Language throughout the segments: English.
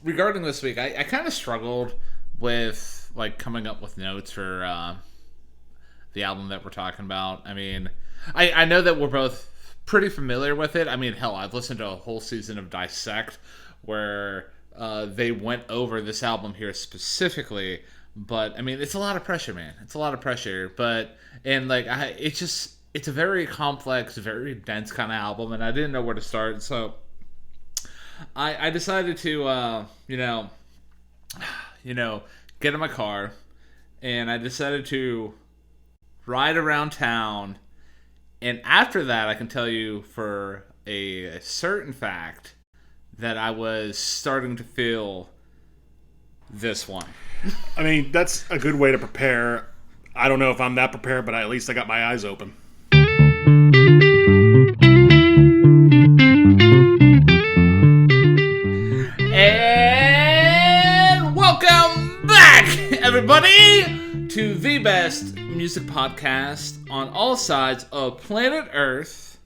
regarding this week, I kind of struggled with like coming up with notes for the album that we're talking about. I mean, I know that we're both pretty familiar with it. I mean, hell, I've listened to a whole season of Dissect where they went over this album here specifically. But I mean, it's a lot of pressure, man. It's a lot of pressure. But and like, it's a very complex, very dense kind of album, and I didn't know where to start. So I decided to get in my car, and I decided to ride around town. And after that, I can tell you for a certain fact that I was starting to feel this one. I mean, that's a good way to prepare. I don't know if I'm that prepared, but at least I got my eyes open. And welcome back, everybody, to the best music podcast on all sides of planet Earth.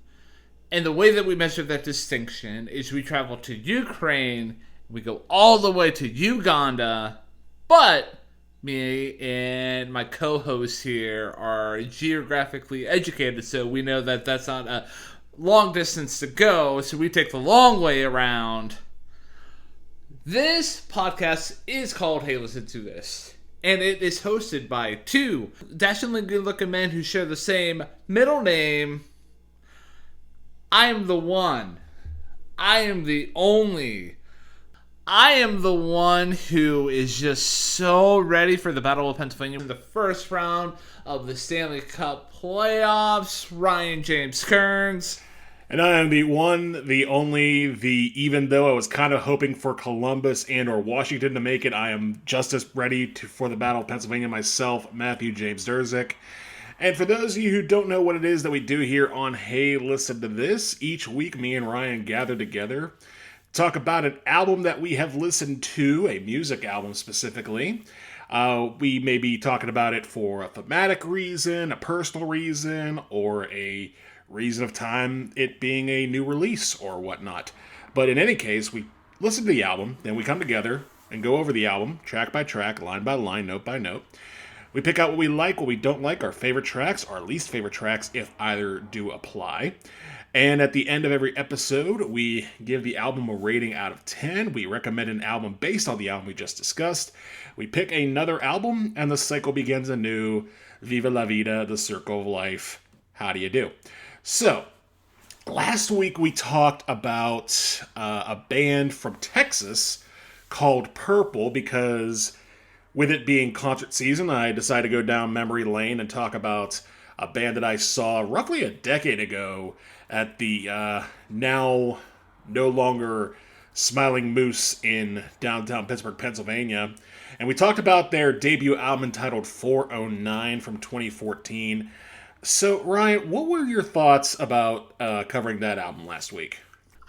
And the way that we measure that distinction is we travel to Ukraine, we go all the way to Uganda, but me and my co-hosts here are geographically educated, so we know that that's not a long distance to go, so we take the long way around. This podcast is called Hey, Listen to This, and it is hosted by two dashingly good-looking men who share the same middle name. I am the one. I am the only. I am the one who is just so ready for the Battle of Pennsylvania in the first round of the Stanley Cup playoffs. Ryan James Kearns. And I am the one, the only, even though I was kind of hoping for Columbus and or Washington to make it, I am just as ready for the Battle of Pennsylvania myself, Matthew James Durzick. And for those of you who don't know what it is that we do here on Hey, Listen to This, each week me and Ryan gather together, talk about an album that we have listened to, a music album specifically. We may be talking about it for a thematic reason, a personal reason, or a reason of time it being a new release or whatnot. But in any case, we listen to the album, then we come together and go over the album, track by track, line by line, note by note. We pick out what we like, what we don't like, our favorite tracks, our least favorite tracks, if either do apply. And at the end of every episode, we give the album a rating out of 10. We recommend an album based on the album we just discussed. We pick another album, and the cycle begins anew. Viva la vida, the circle of life. How do you do? So, last week we talked about a band from Texas called Purple because with it being concert season, I decided to go down memory lane and talk about a band that I saw roughly a decade ago at the now no longer Smiling Moose in downtown Pittsburgh, Pennsylvania. And we talked about their debut album entitled 409 from 2014. So, Ryan, what were your thoughts about covering that album last week?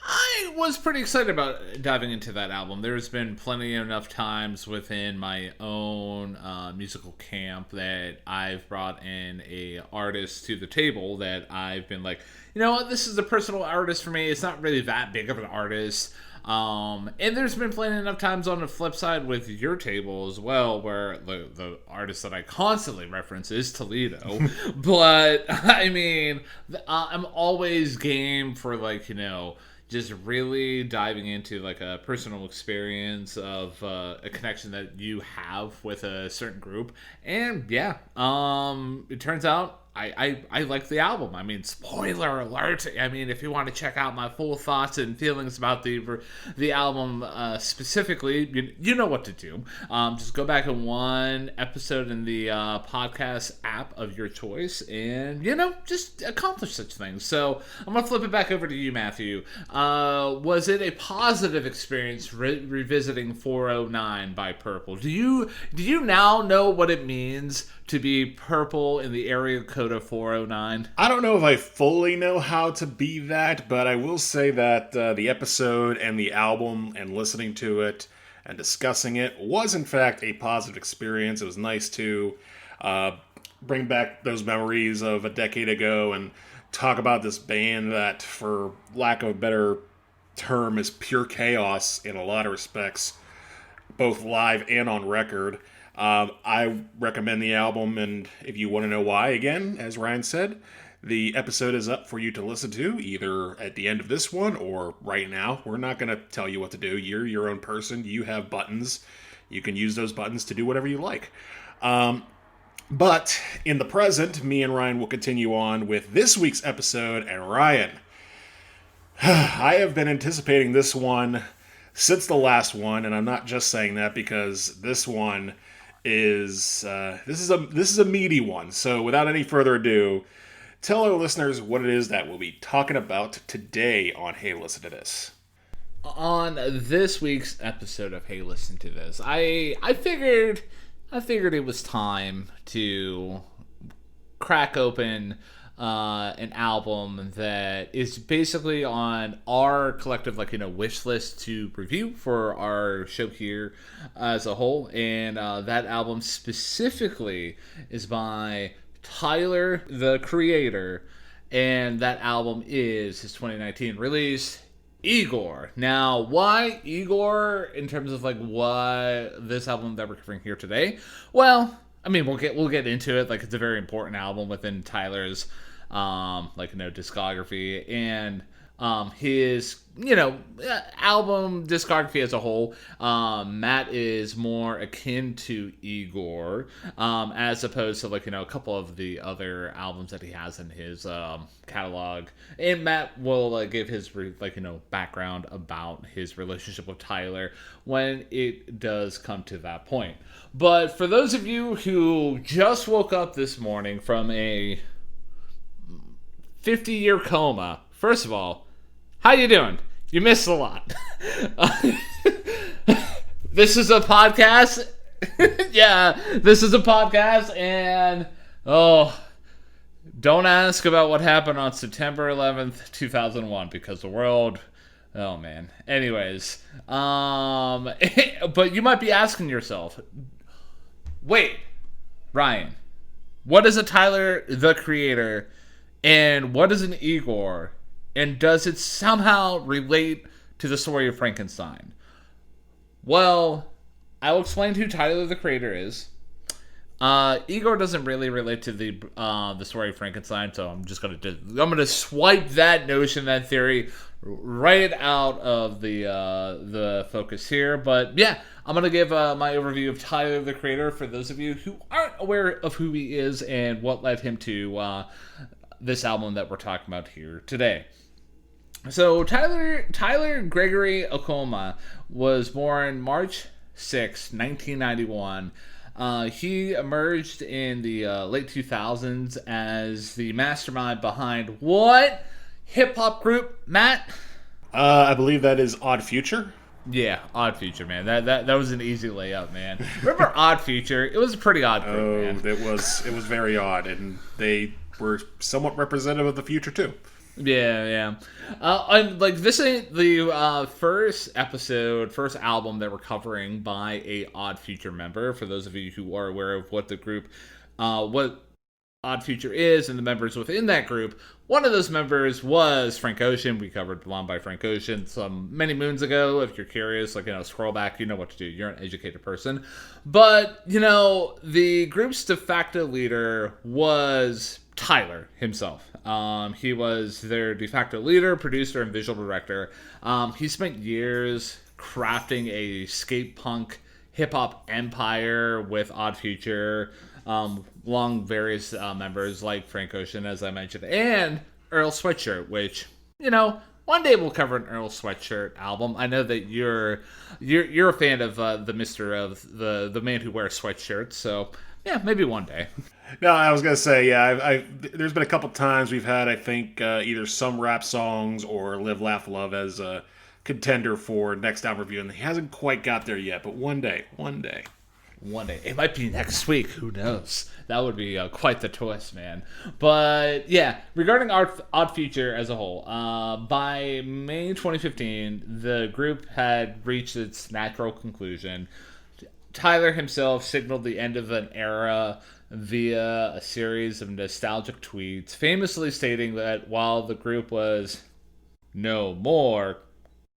I was pretty excited about diving into that album. There's been plenty enough times within my own musical camp that I've brought in a artist to the table that I've been like, you know what, this is a personal artist for me. It's not really that big of an artist. And there's been plenty enough times on the flip side with your table as well, where the artist that I constantly reference is Toledo. But, I mean, I'm always game for, like, just really diving into like a personal experience of a connection that you have with a certain group. And yeah, it turns out I like the album. I mean, spoiler alert. I mean, if you want to check out my full thoughts and feelings about the album specifically, you know what to do. Just go back in one episode in the podcast app of your choice and, just accomplish such things. So I'm going to flip it back over to you, Matthew. Was it a positive experience revisiting 409 by Purple? Do you now know what it means to be purple in the area code of 409? I don't know if I fully know how to be that, but I will say that the episode and the album and listening to it and discussing it was in fact a positive experience. It was nice to bring back those memories of a decade ago and talk about this band that, for lack of a better term, is pure chaos in a lot of respects. both live and on record. I recommend the album, and if you want to know why, again, as Ryan said, the episode is up for you to listen to either at the end of this one or right now. We're not going to tell you what to do. You're your own person. You have buttons. You can use those buttons to do whatever you like. But in the present, me and Ryan will continue on with this week's episode. And Ryan, I have been anticipating this one since the last one, and I'm not just saying that because this one is this is a meaty one. So without any further ado, tell our listeners what it is that we'll be talking about today on Hey Listen to This. On this week's episode of Hey Listen to This, I figured it was time to crack open an album that is basically on our collective wish list to review for our show here as a whole, and that album specifically is by Tyler, the Creator, and that album is his 2019 release, Igor. Now, why Igor in terms of what this album that we're covering here today? Well, I mean, we'll get into it. It's a very important album within Tyler's discography, and his album discography as a whole. Matt is more akin to Igor, as opposed to a couple of the other albums that he has in his catalog. And Matt will give his background about his relationship with Tyler when it does come to that point. But for those of you who just woke up this morning from a 50-year coma, first of all, how you doing? You missed a lot. This is a podcast. Yeah, this is a podcast, and don't ask about what happened on September 11th, 2001, because the world... Oh, man. Anyways, but you might be asking yourself, wait, Ryan, what is a Tyler, the Creator, and what is an Igor? And does it somehow relate to the story of Frankenstein? Well, I'll explain who Tyler, the Creator is. Igor doesn't really relate to the story of Frankenstein, so I'm gonna swipe that notion, that theory, right out of the focus here. But yeah, I'm gonna give my overview of Tyler, the Creator, for those of you who aren't aware of who he is and what led him to this album that we're talking about here today. So Tyler Gregory Okoma was born March 6, 1991. He emerged in the late 2000s as the mastermind behind what hip-hop group, Matt? I believe that is Odd Future. Yeah, Odd Future, man. That was an easy layup, man. Remember Odd Future? It was a pretty odd group, man. It was very odd, and they were somewhat representative of the future too. Yeah. This ain't the first album that we're covering by a Odd Future member. For those of you who are aware of what the group, what Odd Future is and the members within that group, one of those members was Frank Ocean. We covered Blonde by Frank Ocean many moons ago. If you're curious, scroll back, you know what to do. You're an educated person. But, the group's de facto leader was Tyler himself. He was their de facto leader, producer, and visual director. He spent years crafting a skate punk hip hop empire with Odd Future, along various members like Frank Ocean, as I mentioned, and Earl Sweatshirt, which one day we'll cover an Earl Sweatshirt album. I know that you're a fan of the man who wears sweatshirts, so yeah, maybe one day. No, I was gonna say, yeah. There's been a couple times we've had, I think, either some rap songs or Live, Laugh, Love as a contender for next album review, and he hasn't quite got there yet. But one day, it might be next week. Who knows? That would be quite the twist, man. But yeah, regarding Odd Future as a whole, by May 2015, the group had reached its natural conclusion. Tyler himself signaled the end of an era via a series of nostalgic tweets, famously stating that while the group was no more,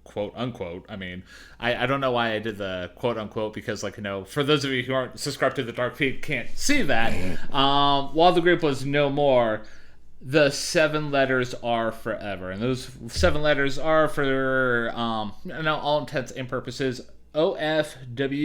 quote unquote. I mean, I don't know why I did the quote unquote, because, like, for those of you who aren't subscribed to the Dark Feed can't see that. While the group was no more, the 7 letters are forever, and those 7 letters are, for all intents and purposes, OFWGKTA.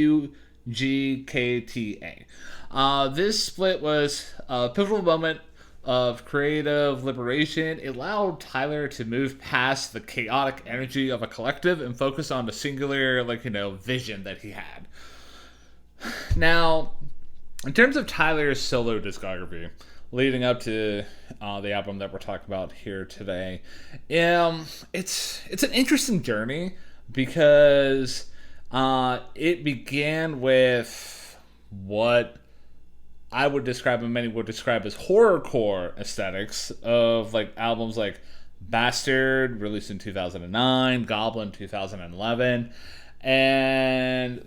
This split was a pivotal moment of creative liberation. It allowed Tyler to move past the chaotic energy of a collective and focus on the singular, vision that he had. Now, in terms of Tyler's solo discography, leading up to the album that we're talking about here today, it's an interesting journey, because it began with what I would describe, and many would describe, as horrorcore aesthetics of albums like Bastard, released in 2009, Goblin 2011. And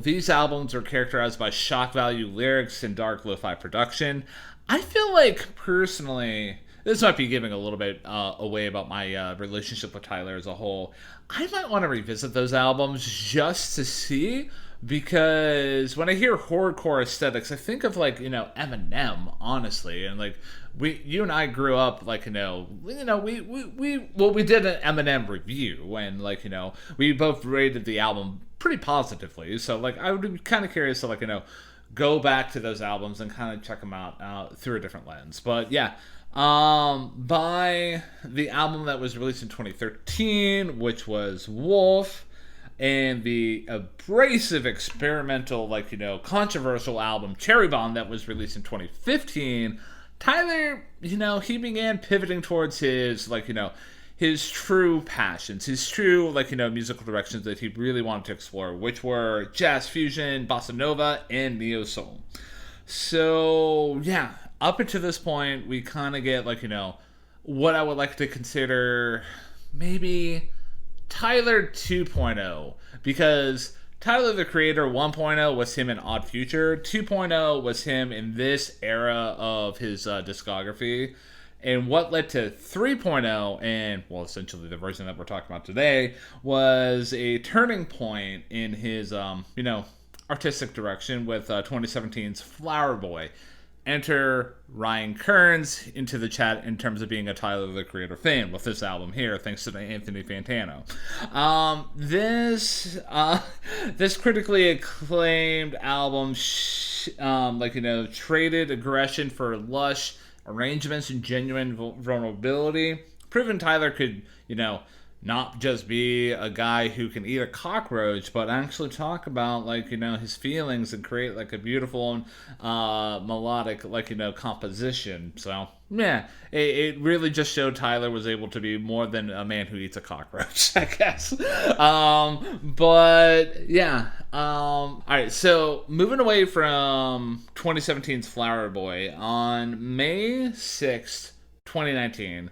these albums are characterized by shock value lyrics and dark lo-fi production. I feel like, personally, this might be giving a little bit away about my relationship with Tyler as a whole. I might want to revisit those albums just to see, because when I hear horrorcore aesthetics, I think of Eminem, honestly, and you and I grew up we did an Eminem review, and we both rated the album pretty positively. So I would be kind of curious to go back to those albums and kind of check them out through a different lens. But yeah. By the album that was released in 2013, which was Wolf, and the abrasive, experimental, controversial album Cherry Bomb that was released in 2015, Tyler, he began pivoting towards his, his true passions, his true, musical directions that he really wanted to explore, which were jazz fusion, bossa nova, and neo soul. So, yeah, up until this point, we kind of get, what I would like to consider maybe Tyler 2.0, because Tyler the Creator 1.0 was him in Odd Future, 2.0 was him in this era of his discography, and what led to 3.0, and, well, essentially the version that we're talking about today, was a turning point in his, artistic direction with 2017's Flower Boy. Enter Ryan Kearns into the chat in terms of being a Tyler the Creator fan with this album here, thanks to Anthony Fantano. This critically acclaimed album, traded aggression for lush arrangements and genuine vulnerability, proving Tyler could, not just be a guy who can eat a cockroach, but actually talk about, his feelings and create, a beautiful melodic, composition. So, yeah, it really just showed Tyler was able to be more than a man who eats a cockroach, I guess. But, yeah. All right, so moving away from 2017's Flower Boy, on May 6th, 2019,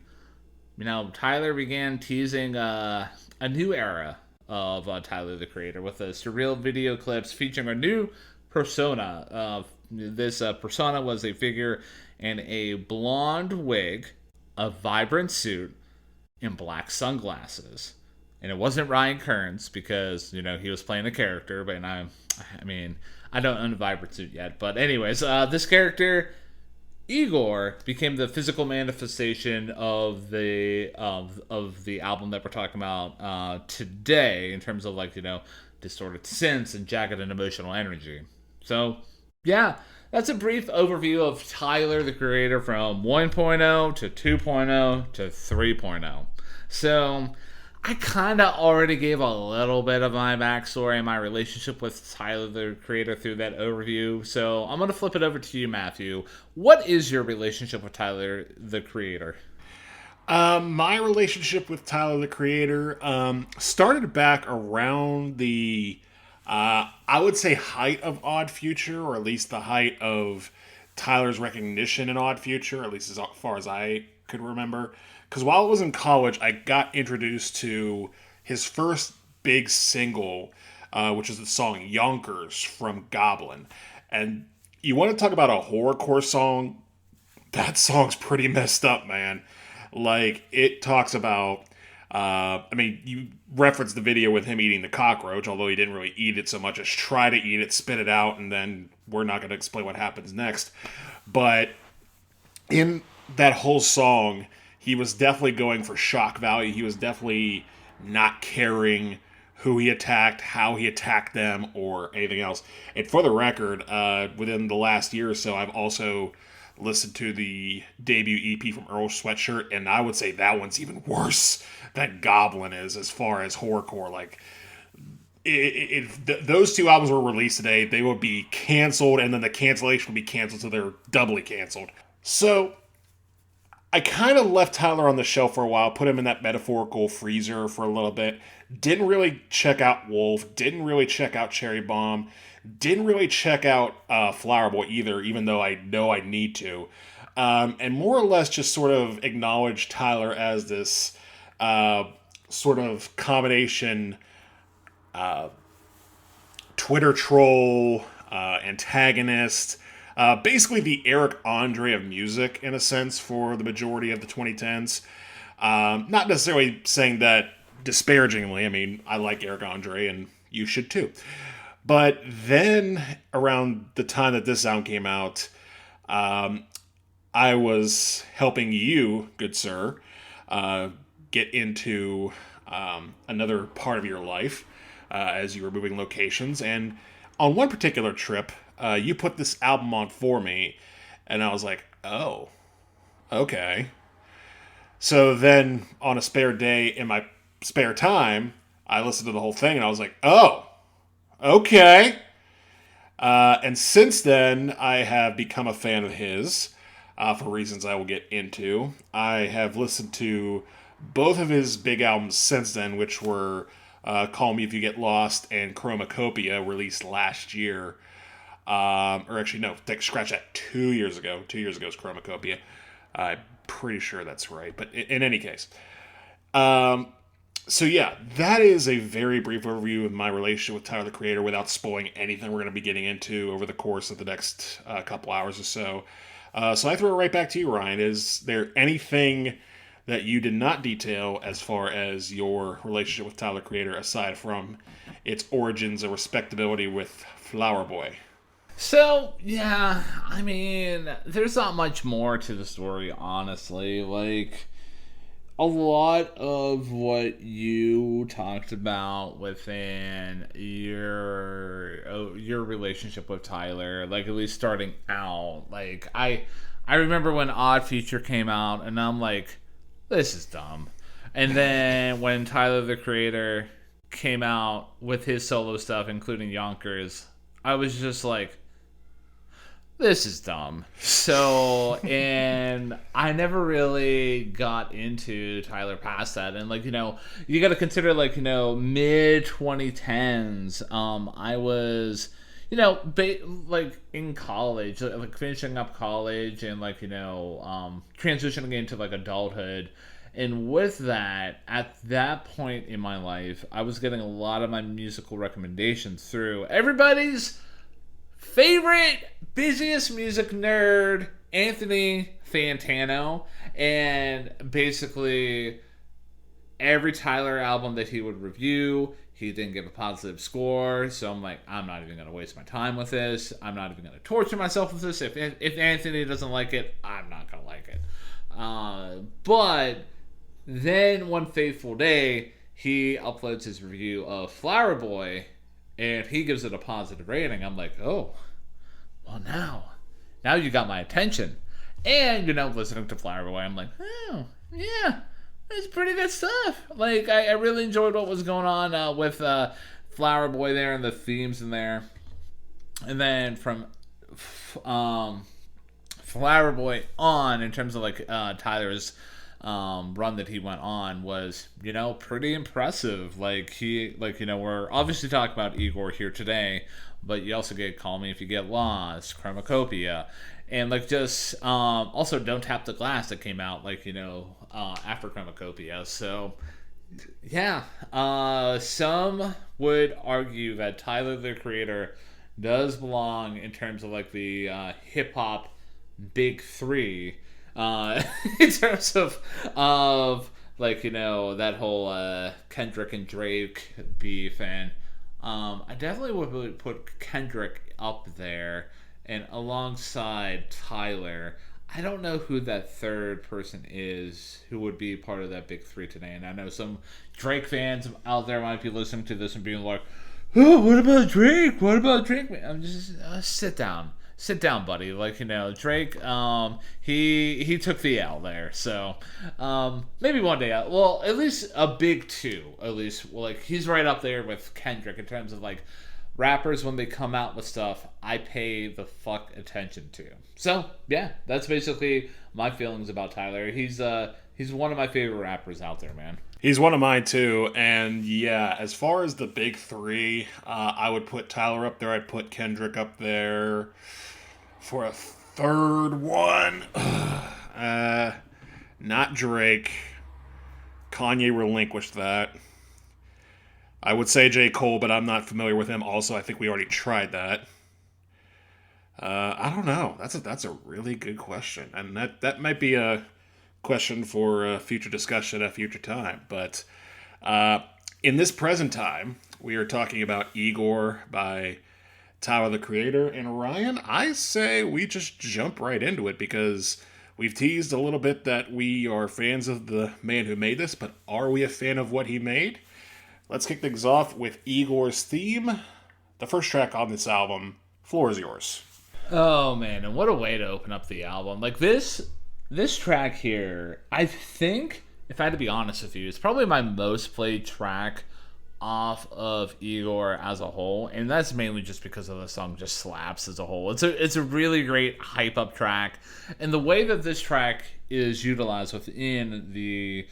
Tyler began teasing a new era of Tyler the Creator with a surreal video clips featuring a new persona. This persona was a figure in a blonde wig, a vibrant suit, and black sunglasses. And it wasn't Ryan Kearns, because, he was playing a character, but I don't own a vibrant suit yet. But anyways, this character, Igor, became the physical manifestation of the album that we're talking about today, in terms of distorted synths and jagged and emotional energy. So yeah, that's a brief overview of Tyler the Creator from 1.0 to 2.0 to 3.0. So I kind of already gave a little bit of my backstory and my relationship with Tyler the Creator through that overview. So I'm going to flip it over to you, Matthew. What is your relationship with Tyler the Creator? My relationship with Tyler the Creator started back around the, I would say, height of Odd Future, or at least the height of Tyler's recognition in Odd Future, at least as far as I could remember. Because while I was in college, I got introduced to his first big single, which is the song Yonkers from Goblin. And you want to talk about a horrorcore song? That song's pretty messed up, man. It talks about I mean, you referenced the video with him eating the cockroach, although he didn't really eat it so much as try to eat it, spit it out, and then we're not going to explain what happens next. But in that whole song, he was definitely going for shock value. He was definitely not caring who he attacked, how he attacked them, or anything else. And for the record, within the last year or so, I've also listened to the debut EP from Earl Sweatshirt, and I would say that one's even worse than Goblin is as far as horrorcore. Like, if those two albums were released today, they would be canceled, and then the cancellation would be canceled, so they're doubly canceled. So, I kind of left Tyler on the shelf for a while, put him in that metaphorical freezer for a little bit. Didn't really check out Wolf, didn't really check out Cherry Bomb, didn't really check out Flower Boy either, even though I know I need to. And more or less just sort of acknowledge Tyler as this sort of combination Twitter troll, antagonist, basically the Eric Andre of music, in a sense, for the majority of the 2010s. Not necessarily saying that disparagingly. I mean, I like Eric Andre, and you should too. But then, around the time that this album came out, I was helping you, good sir, get into another part of your life as you were moving locations. And on one particular trip, you put this album on for me, and I was like, oh, okay. So then, on a spare day in my spare time, I listened to the whole thing, and I was like, oh, okay. And since then, I have become a fan of his, for reasons I will get into. I have listened to both of his big albums since then, which were Call Me If You Get Lost and Chromacopia, released last year. Or actually, no, scratch that, 2 years ago. 2 years ago was Chromacopia. I'm pretty sure that's right. But in any case. So yeah, that is a very brief overview of my relationship with Tyler, the Creator, without spoiling anything we're going to be getting into over the course of the next couple hours or so. So I throw it right back to you, Ryan. Is there anything that you did not detail as far as your relationship with Tyler, the Creator, aside from its origins and respectability with Flower Boy? So, yeah, I mean, there's not much more to the story, honestly. Like, a lot of what you talked about within your relationship with Tyler, like, at least starting out, like, I remember when Odd Future came out, and I'm like, this is dumb. And then when Tyler, the Creator, came out with his solo stuff, including Yonkers, I was just like, this is dumb. So, and I never really got into Tyler past that. And, like, you know, you got to consider, like, you know, mid 2010s. I was, you know, like, in college, like, finishing up college and, like, you know, transitioning into, like, adulthood. And with that, at that point in my life, I was getting a lot of my musical recommendations through everybody's favorite, busiest music nerd, Anthony Fantano. And basically, every Tyler album that he would review, he didn't give a positive score. So I'm like, I'm not even going to waste my time with this. I'm not even going to torture myself with this. If Anthony doesn't like it, I'm not going to like it. But then one fateful day, he uploads his review of Flower Boy, and he gives it a positive rating. I'm like, oh, well, now you got my attention. And, you know, listening to Flower Boy, I'm like, oh, yeah, it's pretty good stuff. Like, I really enjoyed what was going on with Flower Boy there and the themes in there. And then from Flower Boy on, in terms of, like, Tyler's run that he went on was, you know, pretty impressive. Like, you know, we're obviously talking about Igor here today, but you also get Call Me If You Get Lost, Chromacopia, and, like, just also Don't Tap the Glass that came out, like, you know, after Chromacopia. So yeah, some would argue that Tyler, the Creator, does belong in terms of, like, the hip-hop big three, in terms of like, that whole Kendrick and Drake beef, and I definitely would put Kendrick up there, and alongside Tyler. I don't know who that third person is who would be part of that big three today, and I know some Drake fans out there might be listening to this and being like, "Oh, what about Drake? What about Drake?" I'm just sit down, buddy. Like, Drake, he took the L there, so maybe one day, well, at least a big two, at least, like, he's right up there with Kendrick in terms of like rappers when they come out with stuff I pay the fuck attention to. So yeah, that's basically my feelings about Tyler. He's one of my favorite rappers out there, man. He's one of mine too, and yeah, as far as the big three, I would put Tyler up there. I'd put Kendrick up there. For a third one, not Drake. Kanye relinquished that. I would say J. Cole, but I'm not familiar with him. Also, I think we already tried that. I don't know. That's a really good question, and that might be a question for a future discussion at a future time. But in this present time, we are talking about Igor by Tyler, the Creator. And Ryan, I say we just jump right into it because we've teased a little bit that we are fans of the man who made this, but are we a fan of what he made? Let's kick things off with Igor's theme. The first track on this album, floor is yours. Oh man, and what a way to open up the album. Like this track here, I think, if I had to be honest with you, it's probably my most played track off of Igor as a whole, and that's mainly just because of the song just slaps as a whole. It's a really great hype up track, and the way that this track is utilized within the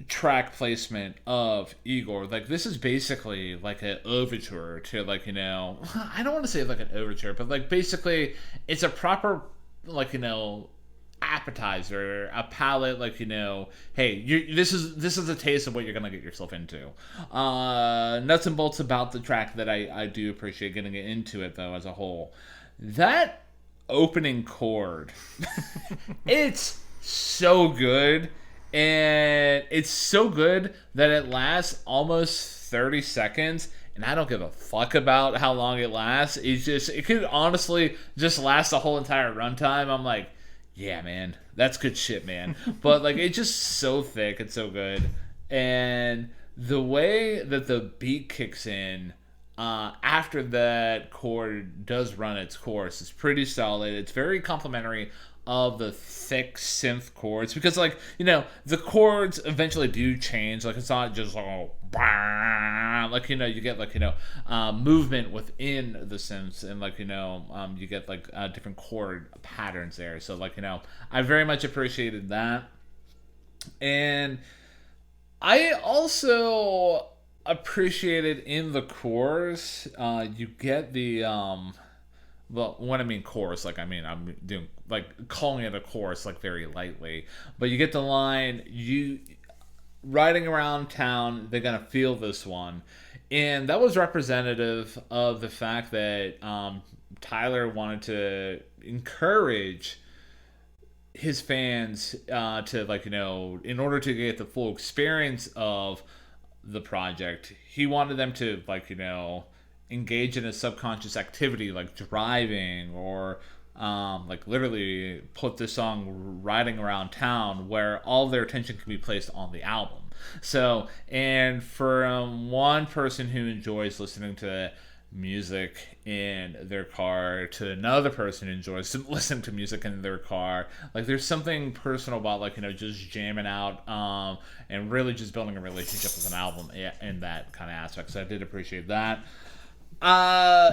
track placement of Igor, like this is basically like an overture to, like, I don't want to say like an overture, but like basically it's a proper, like, appetizer, a palate, like, hey, this is a taste of what you're gonna get yourself into. Nuts and bolts about the track that I do appreciate getting into it though as a whole. That opening chord, it's so good, and it's so good that it lasts almost 30 seconds. And I don't give a fuck about how long it lasts. It could honestly just last the whole entire runtime. I'm like, yeah, man, that's good shit, man. But like, it's just so thick and so good, and the way that the beat kicks in after that chord does run its course is pretty solid. It's very complimentary of the thick synth chords because, like, the chords eventually do change. Like, it's not just like, you get like, movement within the synths, and like, you get like different chord patterns there. So like, I very much appreciated that. And I also appreciated in the chorus, you get the well, when I mean chorus, like, I'm doing, like, calling it a chorus, like, very lightly. But you get the line, you riding around town, they're gonna feel this one. And that was representative of the fact that Tyler wanted to encourage his fans to, like, in order to get the full experience of the project, he wanted them to, like, engage in a subconscious activity like driving, or like literally put this song riding around town, where all their attention can be placed on the album. So, and from one person who enjoys listening to music in their car to another person who enjoys listening to music in their car, like, there's something personal about, like, just jamming out and really just building a relationship with an album in that kind of aspect. So I did appreciate that.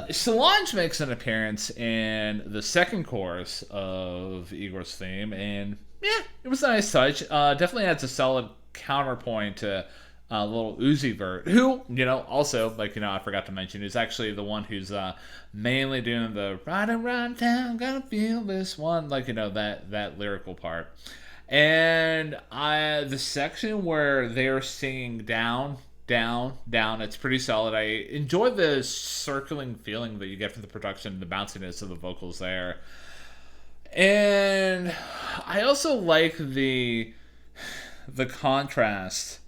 Solange makes an appearance in the second chorus of Igor's theme, and yeah, it was a nice touch. Definitely adds a solid counterpoint to little Uzi Vert, who, also, like, I forgot to mention, is actually the one who's mainly doing the ride around town, gonna feel this one, like, that lyrical part. And the section where they're singing down, it's pretty solid. I enjoy the circling feeling that you get from the production, the bounciness of the vocals there. And I also like the the contrast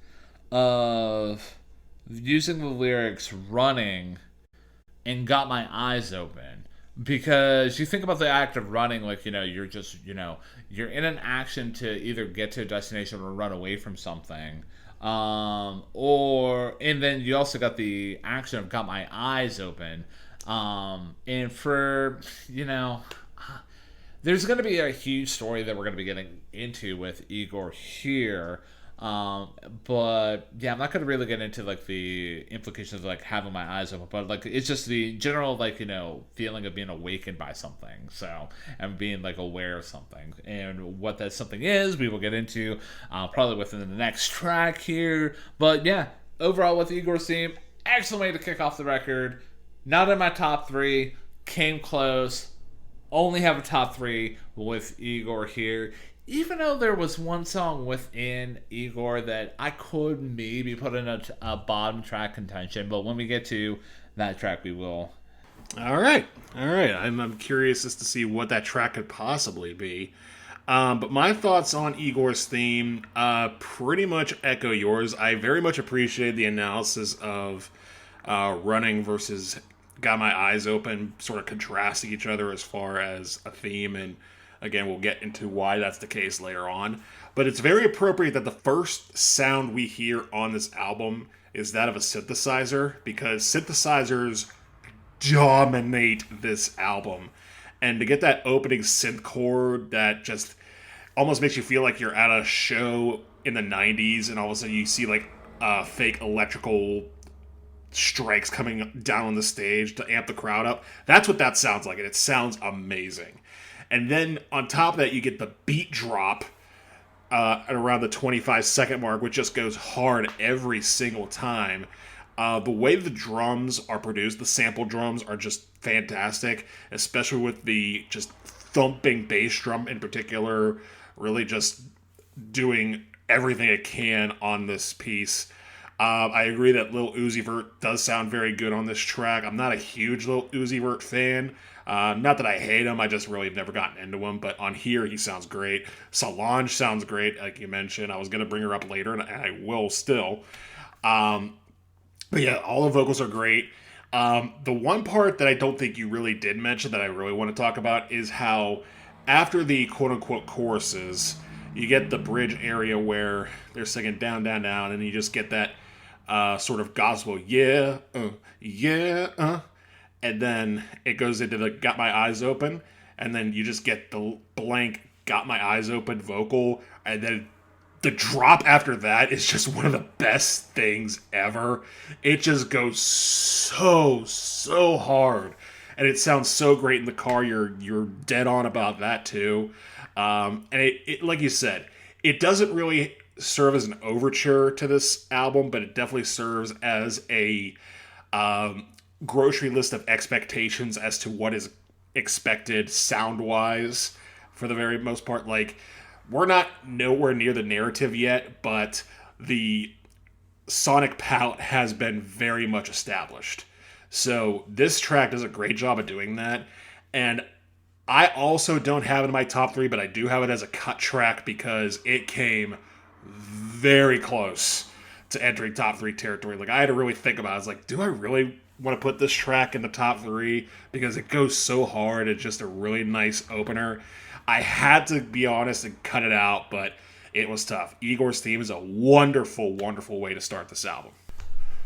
of using the lyrics running and got my eyes open. Because you think about the act of running, like, you're just, you're in an action to either get to a destination or run away from something. And then you also got the action of got my eyes open. And for, there's going to be a huge story that we're going to be getting into with Igor here. But yeah, I'm not going to really get into like the implications of like having my eyes open, but like it's just the general like feeling of being awakened by something. So and being like aware of something, and what that something is, we will get into probably within the next track here. But yeah, overall with Igor's theme, excellent way to kick off the record. Not in my top three, came close. Only have a top three with Igor here. Even though there was one song within Igor that I could maybe put in a bottom track contention, but when we get to that track, we will. All right. I'm curious as to see what that track could possibly be. But my thoughts on Igor's theme pretty much echo yours. I very much appreciate the analysis of running versus got my eyes open, sort of contrasting each other as far as a theme, and again, we'll get into why that's the case later on. But it's very appropriate that the first sound we hear on this album is that of a synthesizer, because synthesizers dominate this album. And to get that opening synth chord that just almost makes you feel like you're at a show in the 90s, and all of a sudden you see like fake electrical strikes coming down on the stage to amp the crowd up. That's what that sounds like, and it sounds amazing. And then on top of that, you get the beat drop at around the 25-second mark, which just goes hard every single time. The way the drums are produced, the sample drums are just fantastic, especially with the just thumping bass drum in particular, really just doing everything it can on this piece. I agree that Lil Uzi Vert does sound very good on this track. I'm not a huge Lil Uzi Vert fan. Not that I hate him, I just really have never gotten into him, but on here he sounds great. Solange sounds great, like you mentioned. I was going to bring her up later, and I will still. But yeah, all the vocals are great. The one part that I don't think you really did mention that I really want to talk about is how after the quote-unquote choruses, you get the bridge area where they're singing down, down, down, and you just get that sort of gospel, and then it goes into the got my eyes open, and then you just get the blank got my eyes open vocal, and then the drop after that is just one of the best things ever. It just goes so hard, and it sounds so great in the car. You're dead on about that too. And it like you said, it doesn't really serve as an overture to this album, but it definitely serves as a grocery list of expectations as to what is expected sound-wise for the very most part. Like, we're not nowhere near the narrative yet, but the sonic palette has been very much established. So this track does a great job of doing that. And I also don't have it in my top three, but I do have it as a cut track because it came very close to entering top three territory. Like, I had to really think about it. I was like, do I really want to put this track in the top three? Because it goes so hard. It's just a really nice opener. I had to be honest and cut it out, but it was tough. Igor's theme is a wonderful, wonderful way to start this album.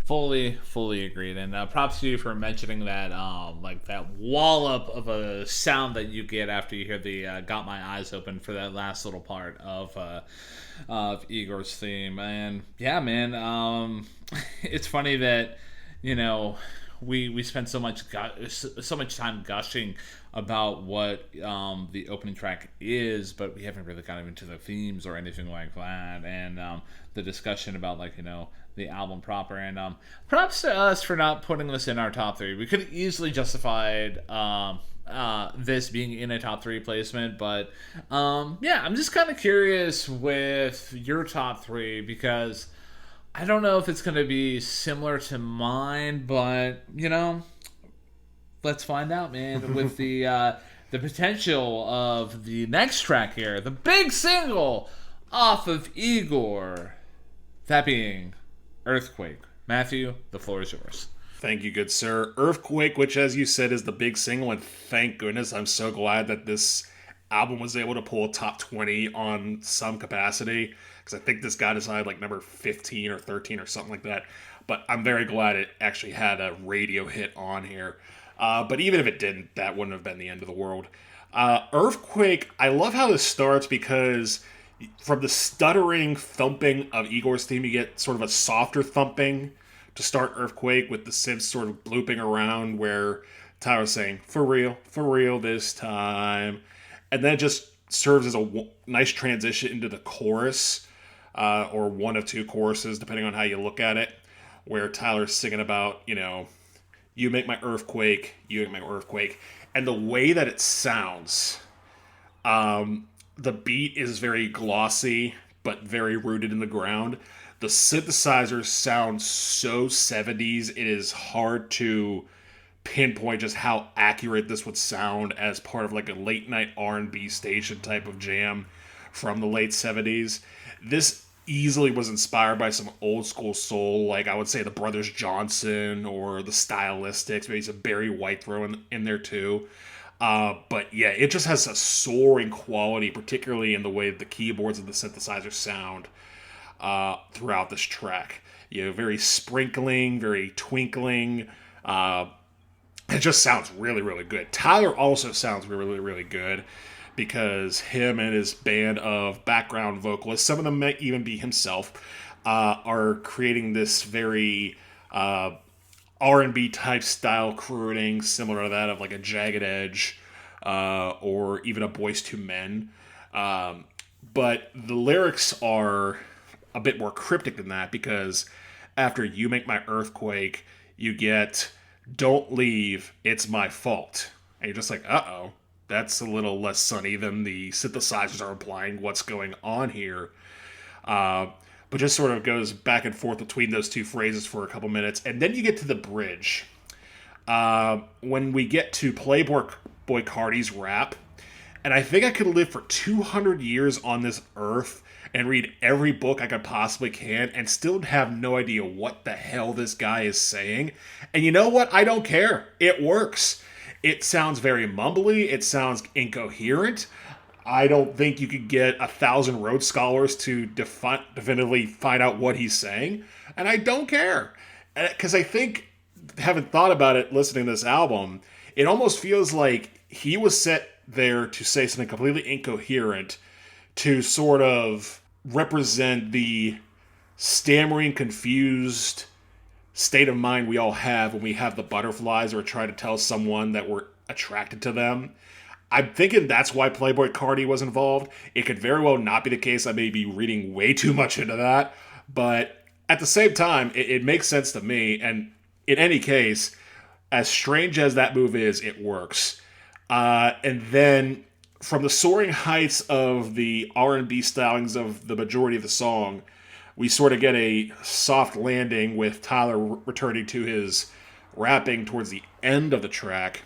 Fully agreed, and props to you for mentioning that, like that wallop of a sound that you get after you hear the "Got My Eyes Open" for that last little part of Igor's theme. And yeah, man, it's funny that we spend so much time gushing about what the opening track is, but we haven't really gotten into the themes or anything like that, and the discussion about the album proper. And props to us for not putting this in our top three. We could have easily justified this being in a top three placement, but yeah, I'm just kind of curious with your top three, because I don't know if it's going to be similar to mine, but let's find out, man. With the potential of the next track here, the big single off of Igor. That being Earfquake. Matthew, the floor is yours. Thank you, good sir. Earfquake, which, as you said, is the big single, and thank goodness, I'm so glad that this album was able to pull a top 20 on some capacity, because I think this got decided like number 15 or 13 or something like that. But I'm very glad it actually had a radio hit on here. But even if it didn't, that wouldn't have been the end of the world. Earfquake, I love how this starts because from the stuttering thumping of Igor's theme, you get sort of a softer thumping to start Earfquake with the synths sort of blooping around where Tyler's saying, for real this time. And then it just serves as a nice transition into the chorus, or one of two choruses, depending on how you look at it, where Tyler's singing about, you make my earthquake, you make my earthquake. And the way that it sounds, the beat is very glossy, but very rooted in the ground. The synthesizers sound so 70s, it is hard to pinpoint just how accurate this would sound as part of like a late night R&B station type of jam from the late 70s. This easily was inspired by some old school soul, like I would say the Brothers Johnson or the Stylistics, maybe some Barry White thrown in there too. But yeah, it just has a soaring quality, particularly in the way the keyboards and the synthesizers sound throughout this track. Very sprinkling, very twinkling. It just sounds really, really good. Tyler also sounds really, really good because him and his band of background vocalists, some of them may even be himself, are creating this very R&B type style crooning, similar to that of like a Jagged Edge or even a Boyz II Men. But the lyrics are a bit more cryptic than that because after you make my earthquake, you get don't leave, it's my fault. And you're just like, uh-oh, that's a little less sunny than the synthesizers are implying what's going on here. But just sort of goes back and forth between those two phrases for a couple minutes. And then you get to the bridge. When we get to Playboy Carti's rap, and I think I could live for 200 years on this earth and read every book I could possibly can and still have no idea what the hell this guy is saying. And you know what? I don't care. It works. It sounds very mumbly. It sounds incoherent. I don't think you could get 1,000 Rhodes Scholars to definitively find out what he's saying. And I don't care. Because I think, having thought about it, listening to this album, it almost feels like he was set there to say something completely incoherent to sort of represent the stammering, confused state of mind we all have when we have the butterflies or try to tell someone that we're attracted to them. I'm thinking that's why Playboy Carti was involved. It could very well not be the case. I may be reading way too much into that. But at the same time, it makes sense to me. And in any case, as strange as that move is, it works. And then from the soaring heights of the R&B stylings of the majority of the song, we sort of get a soft landing with Tyler returning to his rapping towards the end of the track,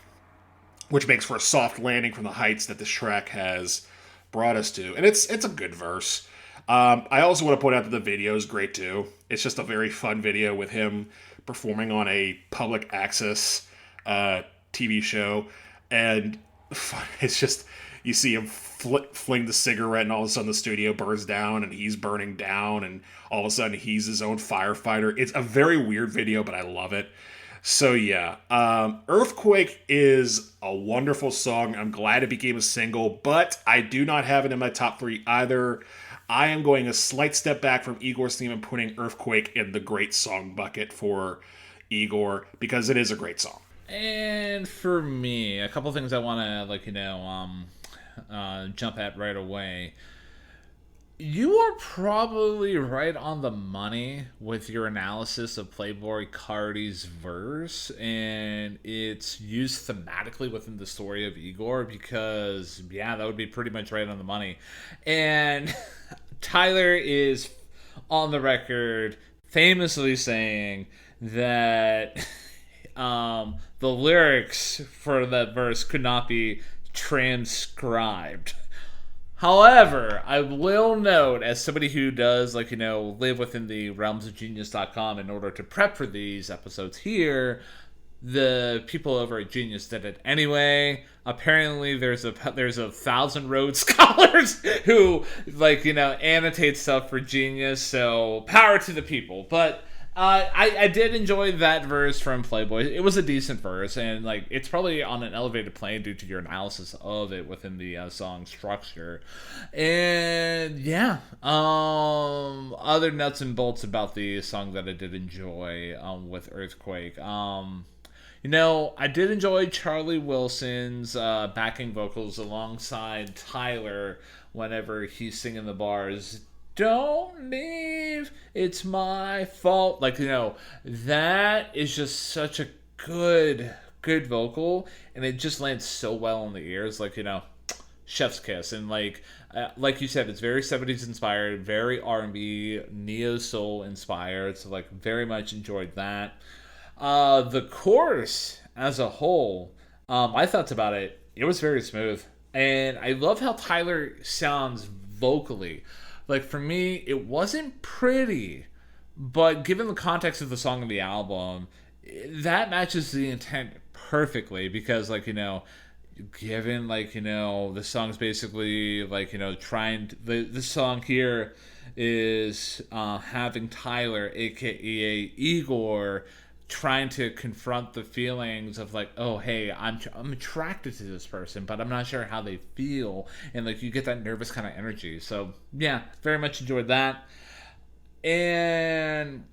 which makes for a soft landing from the heights that this track has brought us to. And it's a good verse. I also want to point out that the video is great too. It's just a very fun video with him performing on a public access TV show. And it's just, you see him fling the cigarette and all of a sudden the studio burns down and he's burning down and all of a sudden he's his own firefighter. It's a very weird video, but I love it. So yeah, Earfquake is a wonderful song. I'm glad it became a single, but I do not have it in my top 3 either. I am going a slight step back from Igor's theme and putting Earfquake in the great song bucket for Igor because it is a great song. And for me, a couple things I want to jump at right away. You are probably right on the money with your analysis of Playboy Carti's verse, and it's used thematically within the story of Igor because, yeah, that would be pretty much right on the money. And Tyler is on the record famously saying that the lyrics for that verse could not be transcribed. However, I will note, as somebody who does, live within the realms of genius.com in order to prep for these episodes here, the people over at Genius did it anyway. Apparently, there's a 1,000 road scholars who annotate stuff for Genius. So power to the people. But I did enjoy that verse from Playboy. It was a decent verse, and it's probably on an elevated plane due to your analysis of it within the song structure. And yeah, other nuts and bolts about the song that I did enjoy with Earfquake. I did enjoy Charlie Wilson's backing vocals alongside Tyler whenever he's singing the bars. Don't leave, it's my fault. That is just such a good vocal, and it just lands so well in the ears. Chef's kiss. And like you said, it's very 70s inspired, very R&B, neo soul inspired. So very much enjoyed that. The chorus as a whole, my thoughts about it was very smooth. And I love how Tyler sounds vocally. For me, it wasn't pretty, but given the context of the song and the album, that matches the intent perfectly because, given, the song's basically, the song here is having Tyler, aka Igor, trying to confront the feelings of oh hey, I'm attracted to this person, but I'm not sure how they feel, and you get that nervous kind of energy. So yeah, very much enjoyed that. And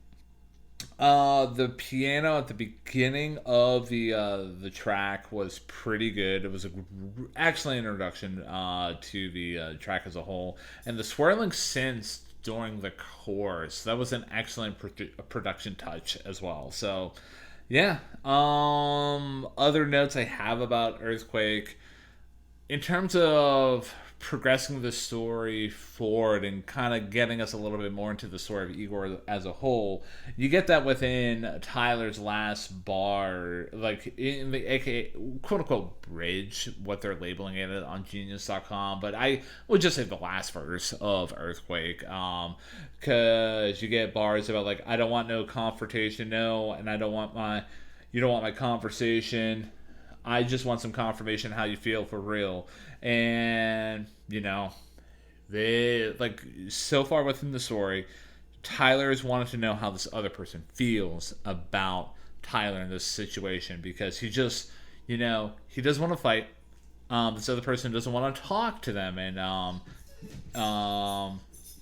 the piano at the beginning of the track was pretty good. It was an excellent introduction to the track as a whole, and the swirling synths during the chorus, that was an excellent production touch as well. So yeah, other notes I have about Earfquake in terms of progressing the story forward and kind of getting us a little bit more into the story of Igor as a whole. You get that within Tyler's last bar, in the aka quote unquote bridge, what they're labeling it on genius.com, but I would just say the last verse of Earfquake, because you get bars about I don't want no confrontation, no, and you don't want my conversation, I just want some confirmation how you feel for real. And they so far within the story, Tyler has wanted to know how this other person feels about Tyler in this situation, because he just he doesn't want to fight. This other person doesn't want to talk to them, and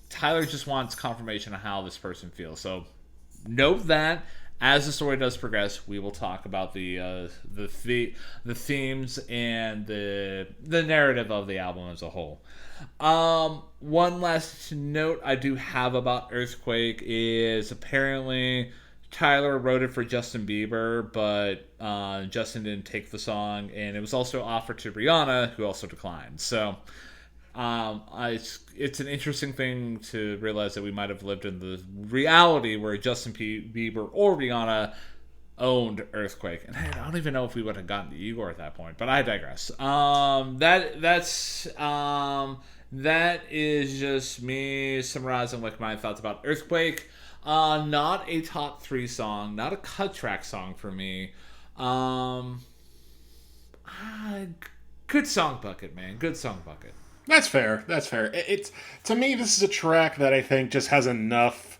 Tyler just wants confirmation of how this person feels. So note that as the story does progress, we will talk about the themes and the narrative of the album as a whole. One last note I do have about Earfquake is apparently Tyler wrote it for Justin Bieber, but Justin didn't take the song, and it was also offered to Rihanna, who also declined. So it's an interesting thing to realize that we might have lived in the reality where Justin Bieber or Rihanna owned Earfquake, and I don't even know if we would have gotten to Igor at that point. But I digress. That is just me summarizing my thoughts about Earfquake. Not a top 3 song, not a cut track song for me. Good song bucket, man. Good song bucket. That's fair. That's fair. It's to me, this is a track that I think just has enough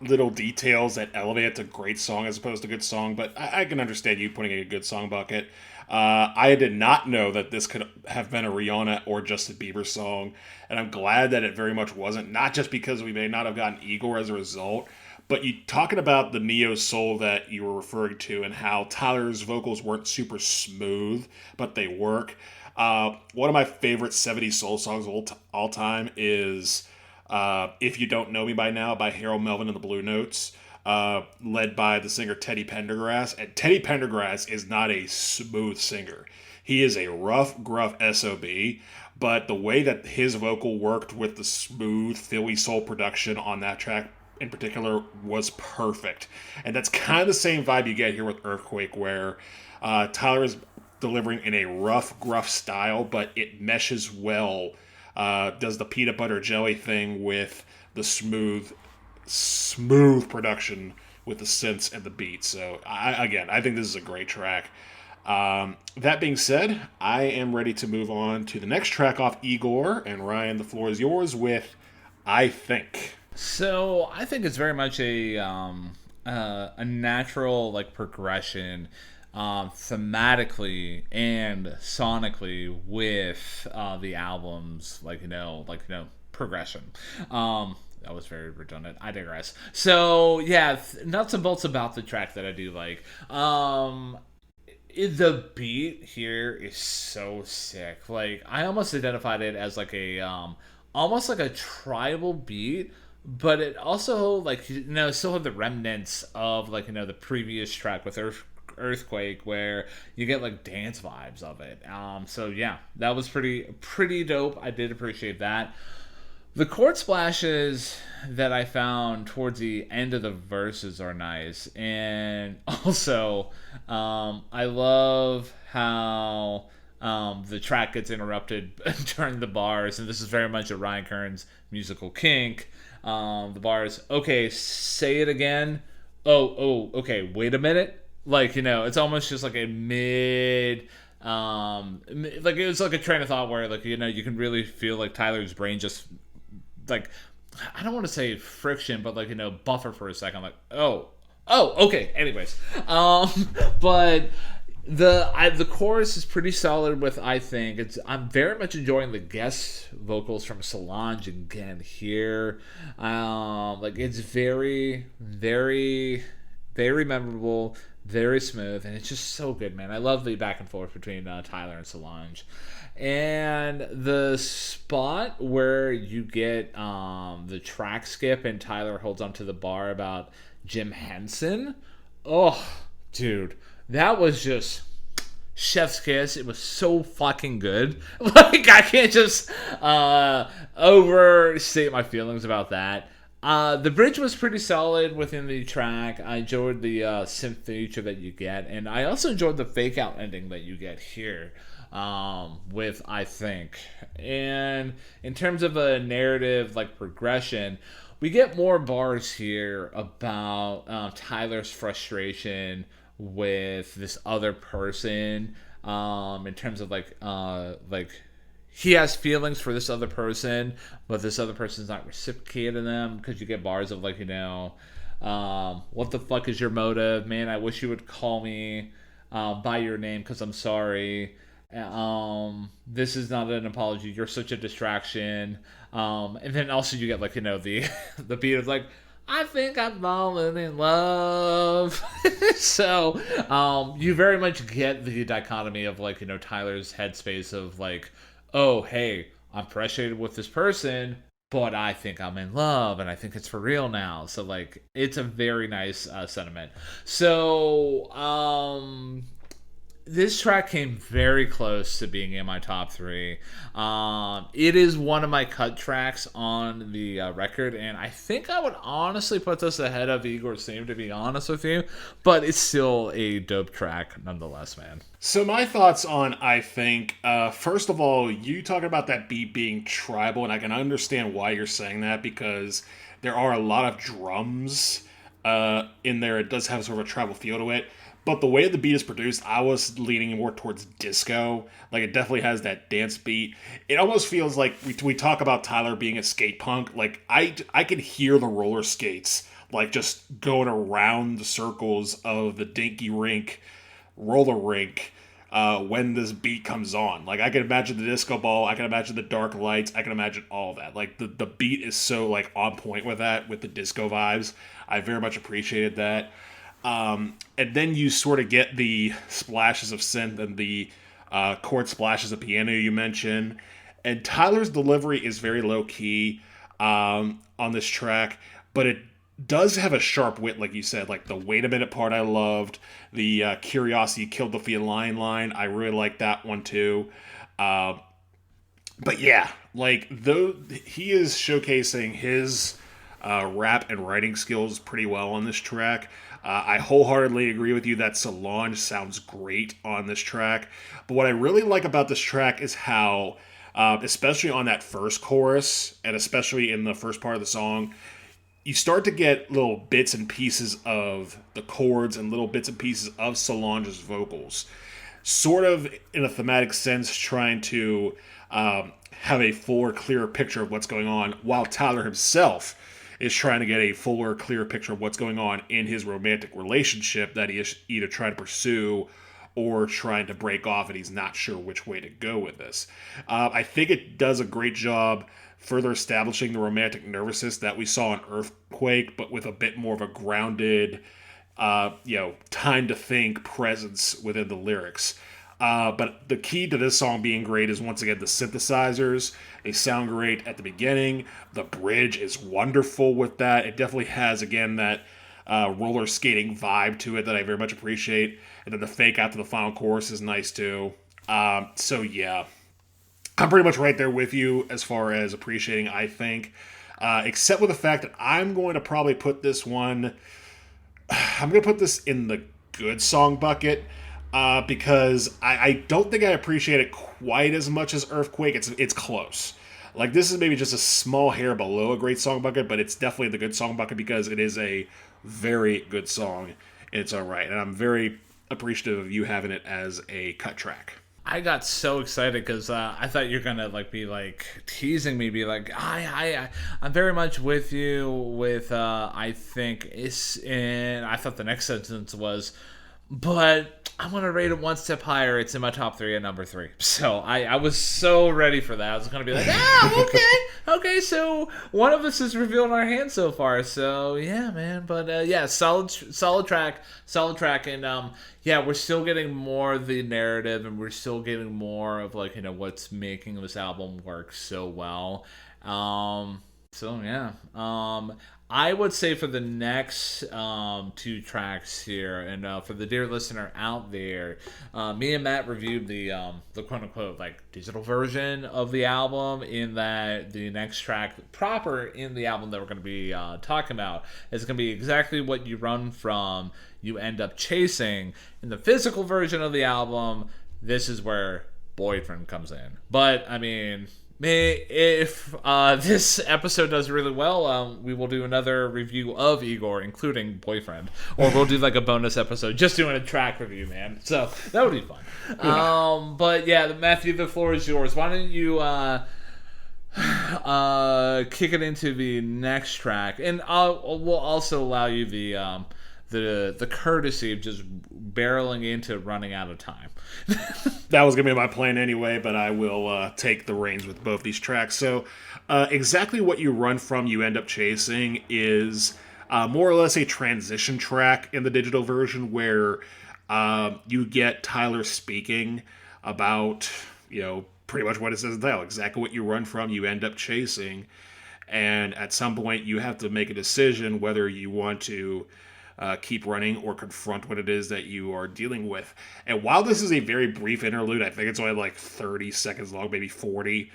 little details that elevate it to great song as opposed to good song. But I can understand you putting it in a good song bucket. I did not know that this could have been a Rihanna or Justin Bieber song, and I'm glad that it very much wasn't. Not just because we may not have gotten Igor as a result, but you talking about the neo soul that you were referring to and how Tyler's vocals weren't super smooth, but they work. One of my favorite 70s soul songs of all time is If You Don't Know Me By Now by Harold Melvin and the Blue Notes, led by the singer Teddy Pendergrass. And Teddy Pendergrass is not a smooth singer. He is a rough, gruff SOB, but the way that his vocal worked with the smooth Philly soul production on that track in particular was perfect. And that's kind of the same vibe you get here with Earfquake, where Tyler is delivering in a rough, gruff style, but it meshes well. Does the peanut butter jelly thing with the smooth production with the synths and the beats. So I think this is a great track. That being said, I am ready to move on to the next track off Igor. And Ryan, the floor is yours with I Think. So I think it's very much a natural like progression, thematically and sonically with the album's progression. That was very redundant. I digress. So yeah, nuts and bolts about the track that I do like. The beat here is so sick. Like I almost identified it as like a almost like a tribal beat, but it also still have the remnants of the previous track with Earfquake, where you get like dance vibes of it. So yeah, that was pretty dope. I did appreciate that. The chord splashes that I found towards the end of the verses are nice, and also I love how the track gets interrupted during the bars, and this is very much a Ryan Kern's musical kink. The bars, okay, say it again. Oh, okay, wait a minute. It's almost just like a mid. Like it was like a train of thought where you can really feel like Tyler's brain just like, I don't want to say friction, but buffer for a second. Like, okay. Anyways, but the chorus is pretty solid with I Think. I'm very much enjoying the guest vocals from Solange again here. It's very, very, very memorable, very smooth, and it's just so good, man. I love the back and forth between Tyler and Solange. And the spot where you get the track skip and Tyler holds onto the bar about Jim Henson. Oh, dude, that was just chef's kiss. It was so fucking good. I can't just overstate my feelings about that. The bridge was pretty solid within the track. I enjoyed the synth feature that you get, and I also enjoyed the fake out ending that you get here. With I Think. And in terms of a narrative progression, we get more bars here about Tyler's frustration with this other person, in terms of he has feelings for this other person, but this other person's not reciprocating them, because you get bars of what the fuck is your motive, man? I wish you would call me by your name, because I'm sorry. This is not an apology. You're such a distraction. And then also you get the the beat of I think I'm falling in love. So you very much get the dichotomy of Tyler's headspace of oh hey, I'm frustrated with this person, but I think I'm in love and I think it's for real now. So it's a very nice sentiment. So this track came very close to being in my top 3. It is one of my cut tracks on the record, and I think I would honestly put this ahead of Igor's theme, to be honest with you, but it's still a dope track nonetheless, man. So my thoughts on I Think, first of all, you talking about that beat being tribal, and I can understand why you're saying that, because there are a lot of drums in there. It does have sort of a tribal feel to it. But the way the beat is produced, I was leaning more towards disco. It definitely has that dance beat. It almost feels like we talk about Tyler being a skate punk. I could hear the roller skates, just going around the circles of the dinky rink, roller rink, when this beat comes on. I can imagine the disco ball. I can imagine the dark lights. I can imagine all that. The beat is so, on point with that, with the disco vibes. I very much appreciated that. And then you sort of get the splashes of synth and the chord splashes of piano you mentioned. And Tyler's delivery is very low-key on this track, but it does have a sharp wit, like you said. The wait a minute part I loved. The curiosity killed the feline line. I really like that one too. But yeah, though he is showcasing his rap and writing skills pretty well on this track. I wholeheartedly agree with you that Solange sounds great on this track. But what I really like about this track is how, especially on that first chorus, and especially in the first part of the song, you start to get little bits and pieces of the chords and little bits and pieces of Solange's vocals, sort of in a thematic sense, trying to have a fuller, clearer picture of what's going on, while Tyler himself is trying to get a fuller, clearer picture of what's going on in his romantic relationship that he is either trying to pursue or trying to break off, and he's not sure which way to go with this. I think it does a great job further establishing the romantic nervousness that we saw in Earfquake, but with a bit more of a grounded, time to think presence within the lyrics. But the key to this song being great is, once again, the synthesizers. They sound great at the beginning. The bridge is wonderful with that. It definitely has, again, that roller skating vibe to it that I very much appreciate. And then the fake out to the final chorus is nice too. So yeah, I'm pretty much right there with you as far as appreciating, I think. Except with the fact that I'm going to probably put this one... I'm going to put this in the good song bucket. Because I don't think I appreciate it quite as much as Earfquake. It's close. Like, this is maybe just a small hair below a great song bucket, but it's definitely the good song bucket because it is a very good song in its own right. And I'm very appreciative of you having it as a cut track. I got so excited because I thought you're gonna be teasing me, be like, I'm very much with you with I think it's, and I thought the next sentence was, but I'm going to rate it one step higher. It's in my top 3 at number 3. So I was so ready for that. I was going to be like, okay, so one of us is revealed in our hands so far. So, yeah, man. But, solid track. And, we're still getting more of the narrative, and we're still getting more of, what's making this album work so well. I would say for the next 2 tracks here, and for the dear listener out there, me and Matt reviewed the quote-unquote digital version of the album, in that the next track proper in the album that we're going to be talking about is going to be exactly what you run from, you end up chasing. In the physical version of the album, this is where Boyfriend comes in. But, I mean... if this episode does really well, we will do another review of Igor, including Boyfriend, or we'll do a bonus episode just doing a track review, man. So that would be fun. But yeah, Matthew, the floor is yours. Why don't you kick it into the next track, and we'll also allow you the courtesy of just barreling into running out of time. That was going to be my plan anyway, but I will take the reins with both these tracks. So exactly what you run from, you end up chasing, is more or less a transition track in the digital version, where you get Tyler speaking about, pretty much what it says in the title, exactly what you run from, you end up chasing. And at some point, you have to make a decision whether you want to keep running or confront what it is that you are dealing with. And while this is a very brief interlude, I think it's only 30 seconds long, maybe 40,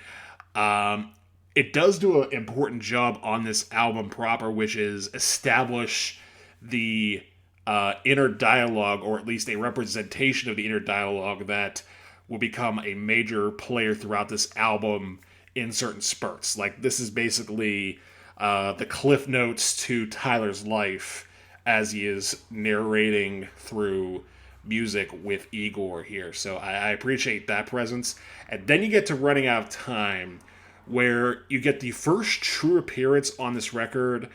it does do an important job on this album proper, which is establish the inner dialogue, or at least a representation of the inner dialogue that will become a major player throughout this album in certain spurts. This is basically the cliff notes to Tyler's life as he is narrating through music with Igor here. So I appreciate that presence. And then you get to Running Out of Time, where you get the first true appearance on this record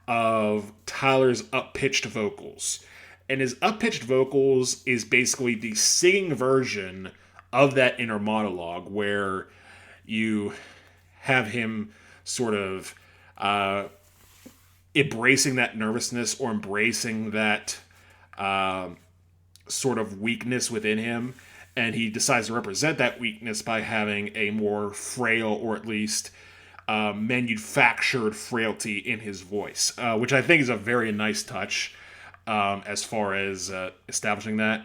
of Tyler's up-pitched vocals. And his up-pitched vocals is basically the singing version of that inner monologue, where you have him sort of embracing that nervousness, or embracing that sort of weakness within him, and he decides to represent that weakness by having a more frail, or at least manufactured frailty in his voice, which I think is a very nice touch as far as establishing that.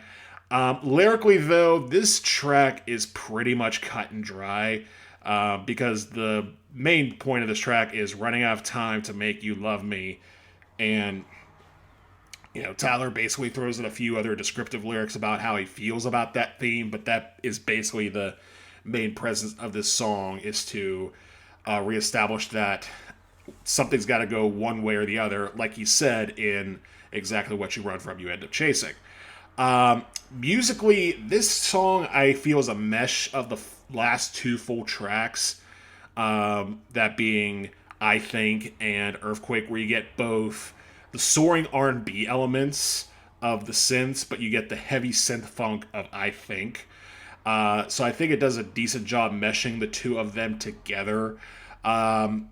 Lyrically, though, this track is pretty much cut and dry. because the main point of this track is running out of time to make you love me. And Tyler basically throws in a few other descriptive lyrics about how he feels about that theme, but that is basically the main presence of this song, is to reestablish that something's got to go one way or the other, like he said in Exactly What You Run From, You End Up Chasing. Musically, this song I feel is a mesh of the last two full tracks, that being I Think and Earfquake, where you get both the soaring R&B elements of the synths, but you get the heavy synth funk of I Think. So I think it does a decent job meshing the two of them together. And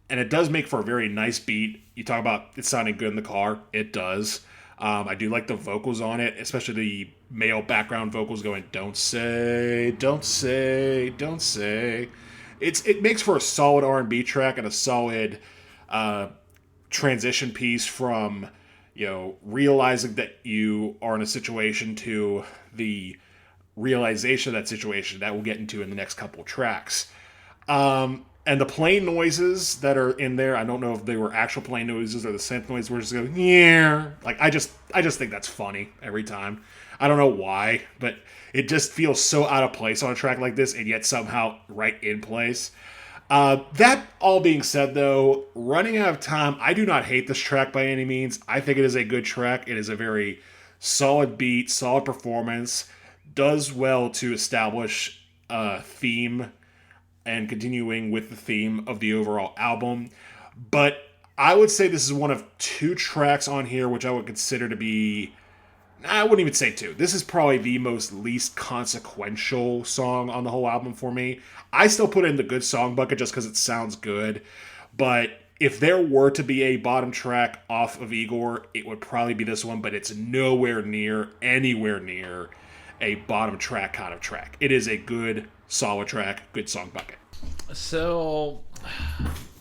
it does make for a very nice beat. You talk about it sounding good in the car. It does. I do like the vocals on it, especially the male background vocals going, don't say, don't say, don't say. It makes for a solid R&B track and a solid transition piece from, realizing that you are in a situation to the realization of that situation that we'll get into in the next couple of tracks. And the plane noises that are in there, I don't know if they were actual plane noises or the synth noise were just going, yeah. Like, I just think that's funny every time. I don't know why, but it just feels so out of place on a track like this, and yet somehow right in place. That all being said, though, running out of time, I do not hate this track by any means. I think it is a good track. It is a very solid beat, solid performance, does well to establish a theme and continuing with the theme of the overall album. But I would say this is one of two tracks on here which I would consider to be... I wouldn't even say two. This is probably the most least consequential song on the whole album for me. I still put it in the good song bucket just because it sounds good. But if there were to be a bottom track off of Igor, it would probably be this one, but it's anywhere near a bottom track kind of track. It is a good, solid track, good song bucket. So,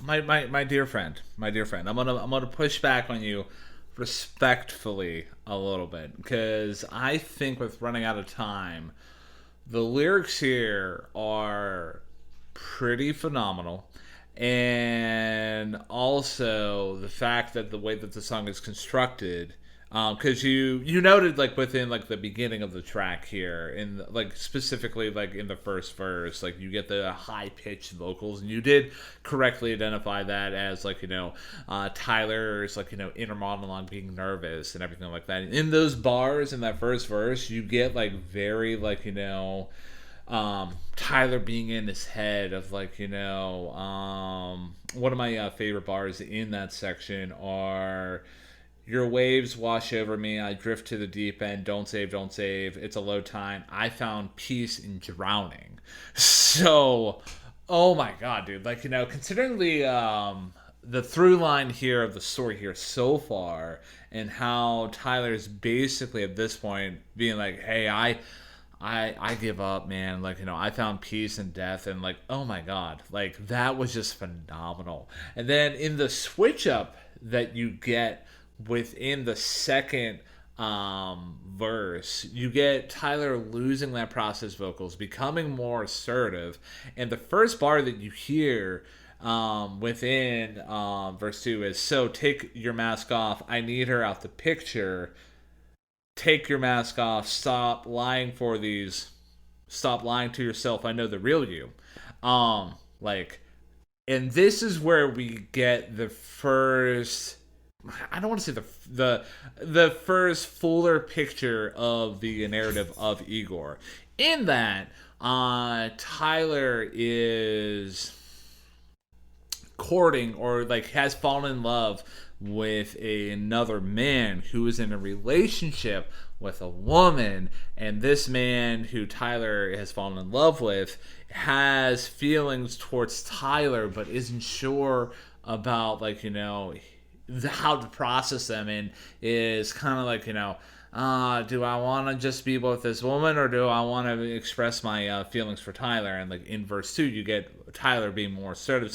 my dear friend, I'm gonna push back on you respectfully a little bit, because I think with running out of time, the lyrics here are pretty phenomenal. And also the fact that the way that the song is constructed, because you noted like within like the beginning of the track here, in like specifically like in the first verse, like you get the high pitched vocals, and you did correctly identify that as like Tyler's like inner monologue being nervous and everything like that. In those bars in that first verse, you get like very like Tyler being in his head of like one of my favorite bars in that section are, your waves wash over me, I drift to the deep end, don't save, it's a low time, I found peace in drowning. So, oh my god, dude, like considering the through line here of the story here so far, and how Tyler's basically at this point being like, hey, I give up, man. Like, I found peace in death. And, like, oh my God. Like, that was just phenomenal. And then in the switch up that you get within the second verse, you get Tyler losing that processed vocals, becoming more assertive. And the first bar that you hear within verse 2 is, so take your mask off. I need her out the picture. Take your mask off. Stop lying to yourself. I know the real you. And this is where we get the first, I don't want to say the first fuller picture of the narrative of Igor. In that, Tyler is courting or like has fallen in love with another man who is in a relationship with a woman, and this man who Tyler has fallen in love with has feelings towards Tyler but isn't sure about how to process them, and is kind of like do I want to just be with this woman, or do I want to express my feelings for Tyler? And like in verse 2, you get Tyler being more assertive,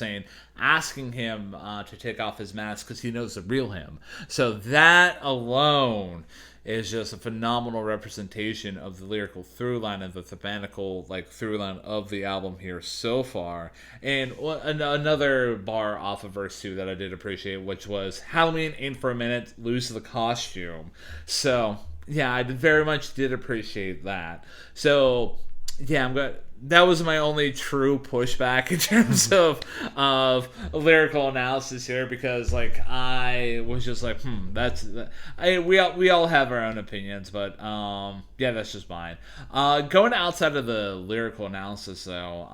asking him to take off his mask because he knows the real him. So that alone is just a phenomenal representation of the lyrical through line and the thematical like through line of the album here so far. And another bar off of verse 2 that I did appreciate, which was Halloween ain't for a minute, lose the costume. So yeah, I very much did appreciate that. So yeah, I'm good. That was my only true pushback in terms of lyrical analysis here, because like I was just like, we all have our own opinions, but yeah, that's just mine. Going outside of the lyrical analysis though,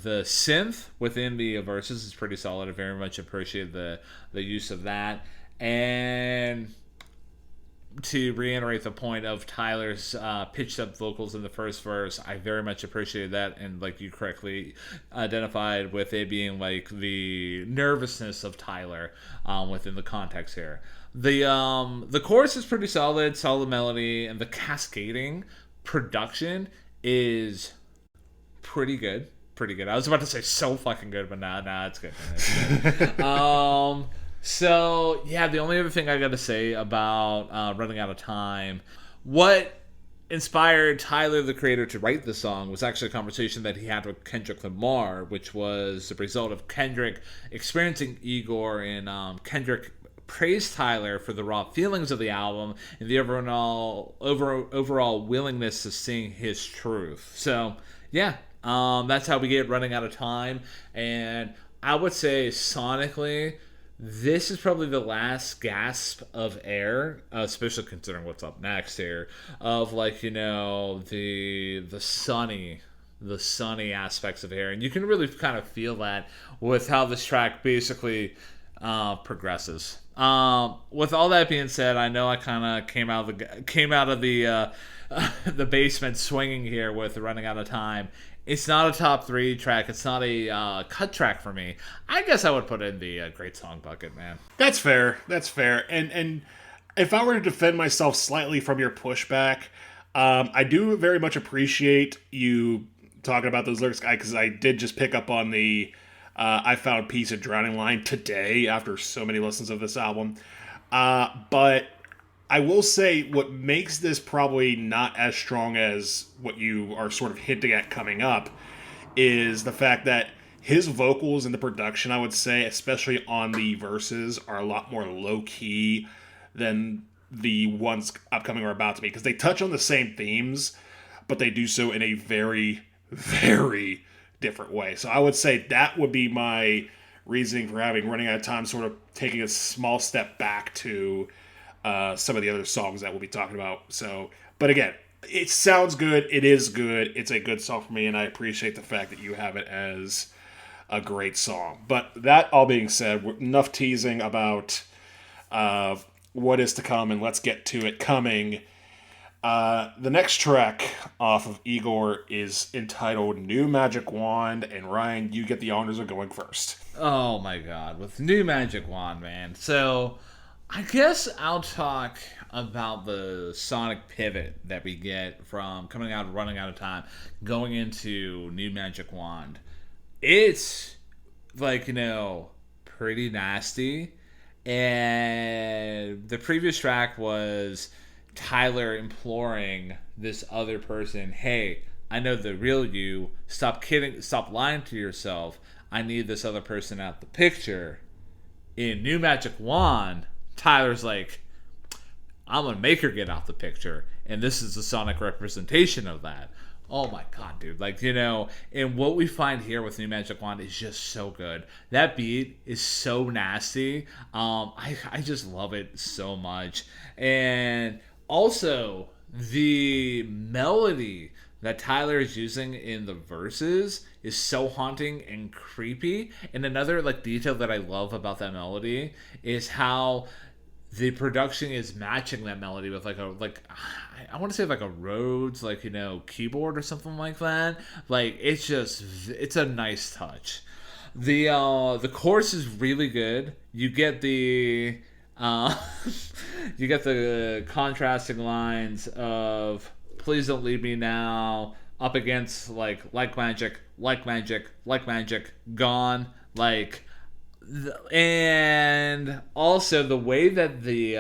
the synth within the verses is pretty solid. I very much appreciate the use of that. And to reiterate the point of Tyler's pitched up vocals in the first verse, I very much appreciated that, and like you correctly identified with it being like the nervousness of Tyler within the context here. The chorus is pretty solid melody, and the cascading production is pretty good. I was about to say so fucking good, but nah, it's good. It's good. So, yeah, the only other thing I got to say about Running Out of Time, what inspired Tyler, the creator, to write the song was actually a conversation that he had with Kendrick Lamar, which was the result of Kendrick experiencing Igor, and Kendrick praised Tyler for the raw feelings of the album and the overall willingness to sing his truth. So, yeah, that's how we get Running Out of Time. And I would say sonically, this is probably the last gasp of air, especially considering what's up next here, of like, you know, the sunny aspects of air. And you can really kind of feel that with how this track basically progresses. With all that being said, I know I kind of came out of the the basement swinging here with Running Out of Time. It's not a top 3 track. It's not a cut track for me. I guess I would put it in the great song bucket, man. That's fair. And if I were to defend myself slightly from your pushback, I do very much appreciate you talking about those lyrics, because I did just pick up on the I found peace in drowning line today after so many listens of this album. But I will say what makes this probably not as strong as what you are sort of hinting at coming up is the fact that his vocals and the production, I would say, especially on the verses, are a lot more low-key than the ones upcoming or about to be, because they touch on the same themes, but they do so in a very, very different way. So I would say that would be my reasoning for having Running Out of Time sort of taking a small step back to some of the other songs that we'll be talking about. So, but again, it sounds good. It is good. It's a good song for me, and I appreciate the fact that you have it as a great song. But that all being said, enough teasing about what is to come, and let's get to it coming. The next track off of Igor is entitled New Magic Wand, and Ryan, you get the honors of going first. Oh my god, with New Magic Wand, man. So I guess I'll talk about the sonic pivot that we get from coming out of Running Out of Time, going into New Magic Wand. It's, like, you know, pretty nasty. And the previous track was Tyler imploring this other person, hey, I know the real you. Stop kidding. Stop lying to yourself. I need this other person out the picture. In New Magic Wand, Tyler's like, I'm going to make her get out the picture. And this is the sonic representation of that. Oh my god, dude. Like, you know, and what we find here with New Magic Wand is just so good. That beat is so nasty. I just love it so much. And also, the melody that Tyler is using in the verses is so haunting and creepy. And another, like, detail that I love about that melody is how the production is matching that melody with I want to say like a Rhodes, like, you know, keyboard or something like that. Like, it's a nice touch. The chorus is really good. You get the contrasting lines of please don't leave me now, up against like magic, gone. Like, And also the way that the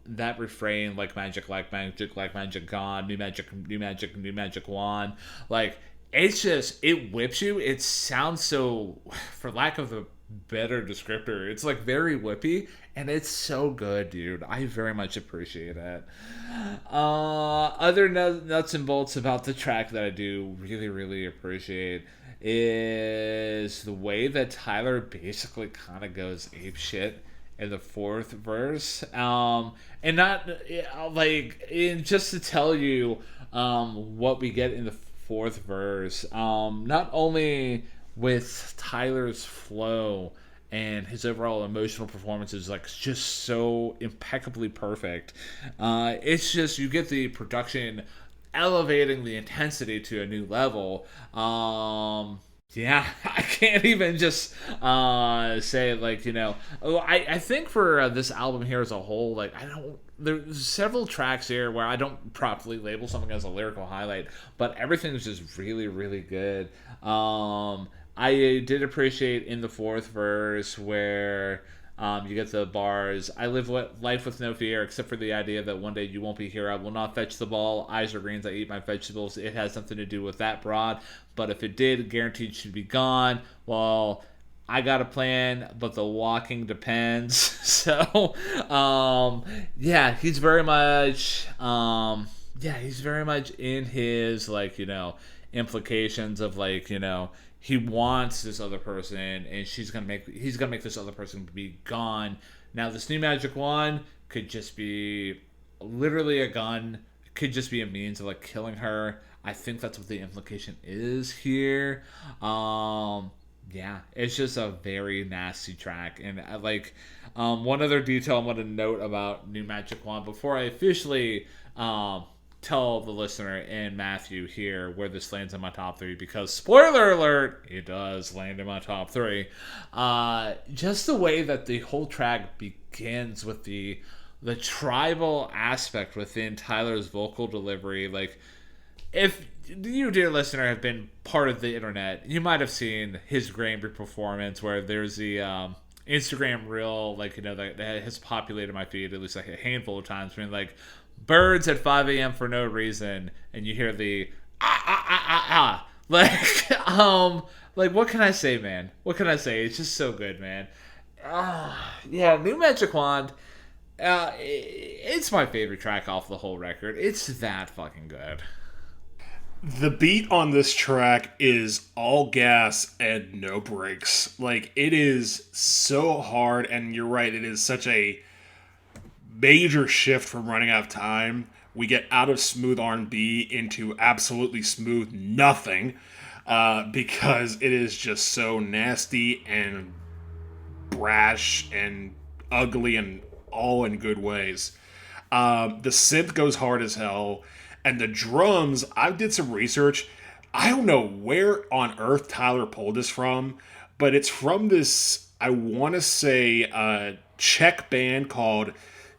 that refrain, like magic, like magic gone, new magic, new magic, new magic wand, like it's just, it whips you. It sounds so, for lack of a better descriptor, it's like very whippy, and it's so good, dude. I very much appreciate it. Other nuts and bolts about the track that I do really, really appreciate is the way that Tyler basically kind of goes ape shit in the fourth verse. And not like, and just to tell you what we get in the fourth verse. Not only with Tyler's flow and his overall emotional performance is like just so impeccably perfect. It's just, you get the production elevating the intensity to a new level. Yeah, I can't even just say it, like, I think for this album here as a whole, like, I don't, there's several tracks here where I don't properly label something as a lyrical highlight, but everything's just really, really good. I did appreciate in the fourth verse where you get the bars, I live life with no fear, except for the idea that one day you won't be here. I will not fetch the ball. Eyes are greens. I eat my vegetables. It has something to do with that broad. But if it did, guaranteed she'd be gone. Well, I got a plan, but the walking depends. So, yeah, he's very much, he's very much in his, like, implications of, like, he wants this other person, and he's gonna make this other person be gone. Now, this new magic wand could just be literally a gun. It could just be a means of, like, killing her. I think that's what the implication is here. Yeah, it's just a very nasty track, and I like, one other detail I want to note about New Magic Wand before I officially tell the listener and Matthew here where this lands in my top three, because spoiler alert, it does land in my top three. Just the way that the whole track begins with the tribal aspect within Tyler's vocal delivery, like, if you, dear listener, have been part of the internet, you might have seen his Granby performance where there's the Instagram reel, like, that has populated my feed at least like a handful of times, being like, birds at 5 a.m. for no reason, and you hear the like, like, what can I say, man? What can I say? It's just so good, man. Yeah, New Magic Wand. It's my favorite track off the whole record. It's that fucking good. The beat on this track is all gas and no brakes. Like, it is so hard, and you're right, it is such a major shift from Running Out of Time. We get out of smooth R&B into absolutely smooth nothing, because it is just so nasty and brash and ugly, and all in good ways. The synth goes hard as hell. And the drums, I did some research. I don't know where on earth Tyler pulled this from, but it's from this, I want to say, Czech band called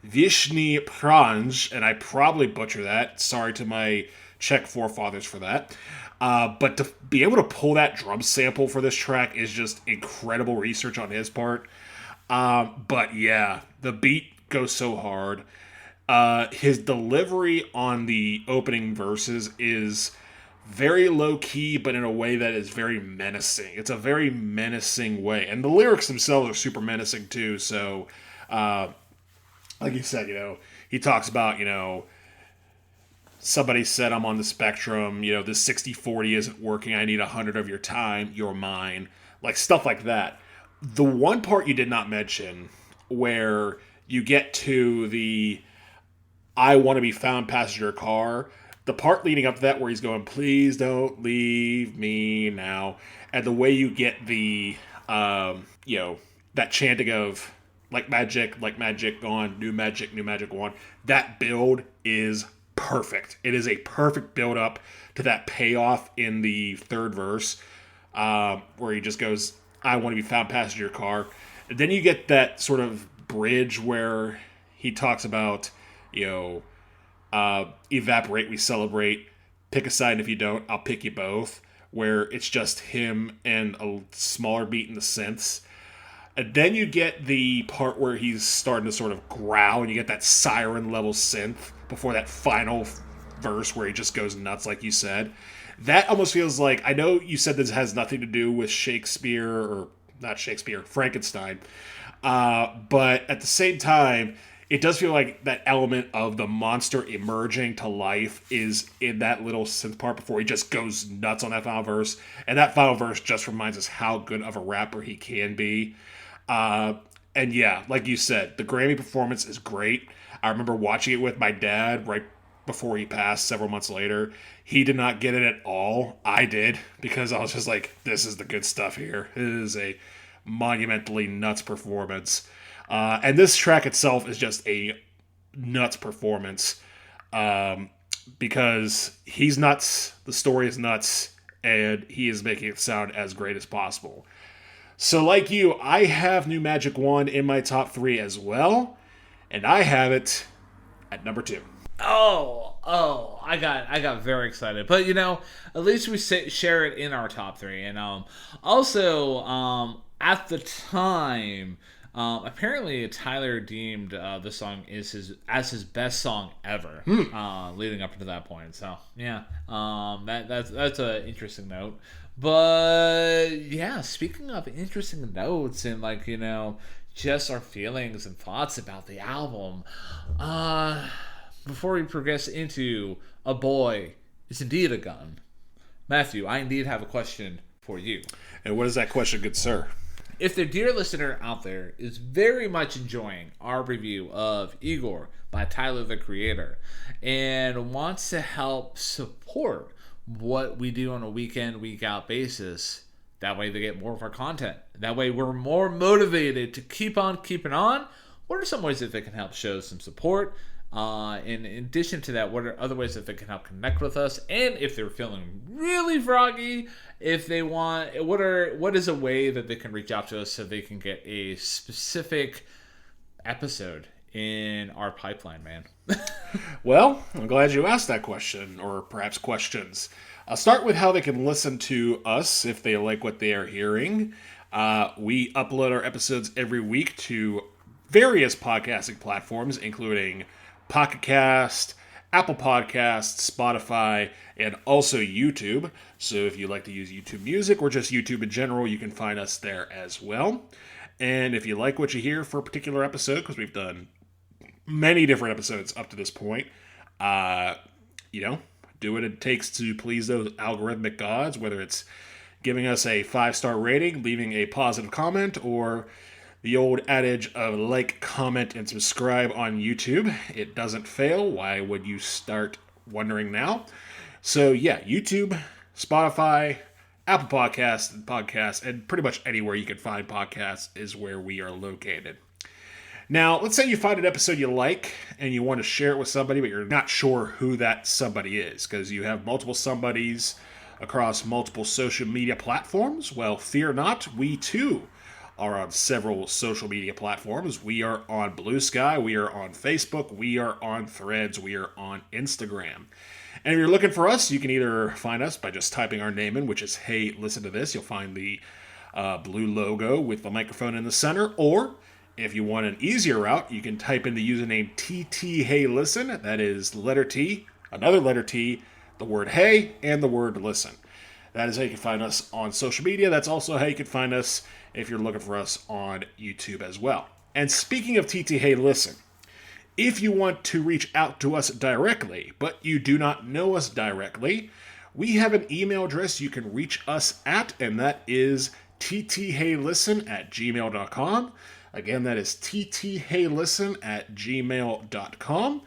Vishny Pranj, and I probably butcher that. Sorry to my Czech forefathers for that. But to be able to pull that drum sample for this track is just incredible research on his part. But yeah, the beat goes so hard. His delivery on the opening verses is very low key, but in a way that is very menacing. It's a very menacing way, and the lyrics themselves are super menacing too. So, like you said, he talks about, somebody said I'm on the spectrum. This 60-40 isn't working. I need 100 of your time. You're mine. Like, stuff like that. The one part you did not mention, where you get to the I want to be found passenger car, the part leading up to that where he's going, please don't leave me now, and the way you get the that chanting of like magic gone, new magic wand, that build is perfect. It is a perfect build up to that payoff in the third verse, where he just goes, I want to be found passenger car, and then you get that sort of bridge where he talks about, evaporate, we celebrate, pick a side, and if you don't, I'll pick you both, where it's just him and a smaller beat in the synths. And then you get the part where he's starting to sort of growl, and you get that siren level synth before that final verse where he just goes nuts, like you said. That almost feels like, I know you said this has nothing to do with Shakespeare, or not Shakespeare, Frankenstein, but at the same time, it does feel like that element of the monster emerging to life is in that little synth part before he just goes nuts on that final verse. And that final verse just reminds us how good of a rapper he can be. And yeah, like you said, the Grammy performance is great. I remember watching it with my dad right before he passed several months later. He did not get it at all. I did, because I was just like, this is the good stuff here. It is a monumentally nuts performance. And this track itself is just a nuts performance, because he's nuts, the story is nuts, and he is making it sound as great as possible. So like you, I have New Magic Wand in my top 3 as well, and I have it at number 2. I got very excited. But at least we share it in our top 3. And also at the time, apparently Tyler deemed this song as his best song ever, leading up to that point. So yeah, that's an interesting note. But yeah, speaking of interesting notes and just our feelings and thoughts about the album, before we progress into A Boy Is Indeed a Gun, Matthew, I indeed have a question for you. And what is that question, good sir? If the dear listener out there is very much enjoying our review of Igor by Tyler, the Creator, and wants to help support what we do on a week in, week out basis, that way they get more of our content. That way we're more motivated to keep on keeping on. What are some ways that they can help show some support? In addition to that, what are other ways that they can help connect with us? And if they're feeling really froggy, if they want, what is a way that they can reach out to us so they can get a specific episode in our pipeline, man? Well, I'm glad you asked that question, or perhaps questions. I'll start with how they can listen to us if they like what they are hearing. We upload our episodes every week to various podcasting platforms, including Pocket Cast, Apple Podcasts, Spotify, and also YouTube. So if you like to use YouTube Music or just YouTube in general, you can find us there as well. And if you like what you hear for a particular episode, because we've done many different episodes up to this point, do what it takes to please those algorithmic gods, whether it's giving us a 5-star rating, leaving a positive comment, or the old adage of like, comment, and subscribe on YouTube. It doesn't fail. Why would you start wondering now? So yeah, YouTube, Spotify, Apple Podcasts, and pretty much anywhere you can find podcasts is where we are located. Now, let's say you find an episode you like and you want to share it with somebody, but you're not sure who that somebody is because you have multiple somebodies across multiple social media platforms. Well, fear not, we too are on several social media platforms. We are on Blue Sky, we are on Facebook, we are on Threads, we are on Instagram. And if you're looking for us, you can either find us by just typing our name in, which is Hey, Listen to This. You'll find the blue logo with the microphone in the center. Or if you want an easier route, you can type in the username ttheylisten. That is letter T, another letter T, the word hey, and the word listen. That is how you can find us on social media. That's also how you can find us if you're looking for us on YouTube as well. And speaking of ttheylisten, if you want to reach out to us directly, but you do not know us directly, we have an email address you can reach us at, and that is ttheylisten@gmail.com. Again, that is ttheylisten@gmail.com.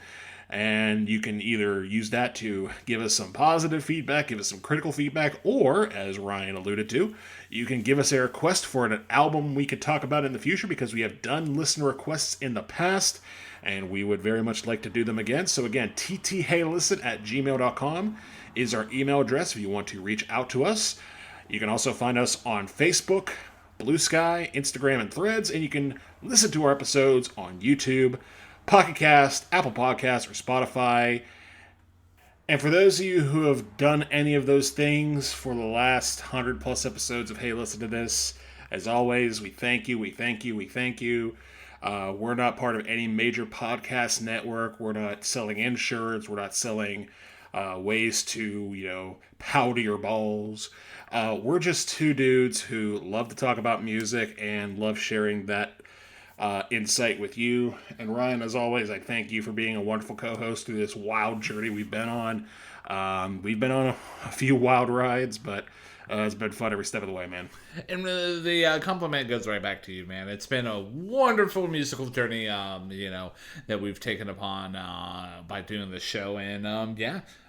And you can either use that to give us some positive feedback, give us some critical feedback, or, as Ryan alluded to, you can give us a request for an album we could talk about in the future, because we have done listener requests in the past, and we would very much like to do them again. So again, ttheylisten@gmail.com is our email address if you want to reach out to us. You can also find us on Facebook, Blue Sky, Instagram, and Threads, and you can listen to our episodes on YouTube, Pocket Cast, Apple Podcasts, or Spotify. And for those of you who have done any of those things for the last 100 plus episodes of Hey, Listen to This, As always, we thank you, we thank you, we thank you. We're not part of any major podcast network. We're not selling insurance. We're not selling ways to, powder your balls. We're just two dudes who love to talk about music and love sharing that insight with you. And Ryan, as always, I thank you for being a wonderful co-host through this wild journey we've been on. We've been on a few wild rides, but it's been fun every step of the way, man. And the compliment goes right back to you, man. It's been a wonderful musical journey, that we've taken upon by doing this show. And,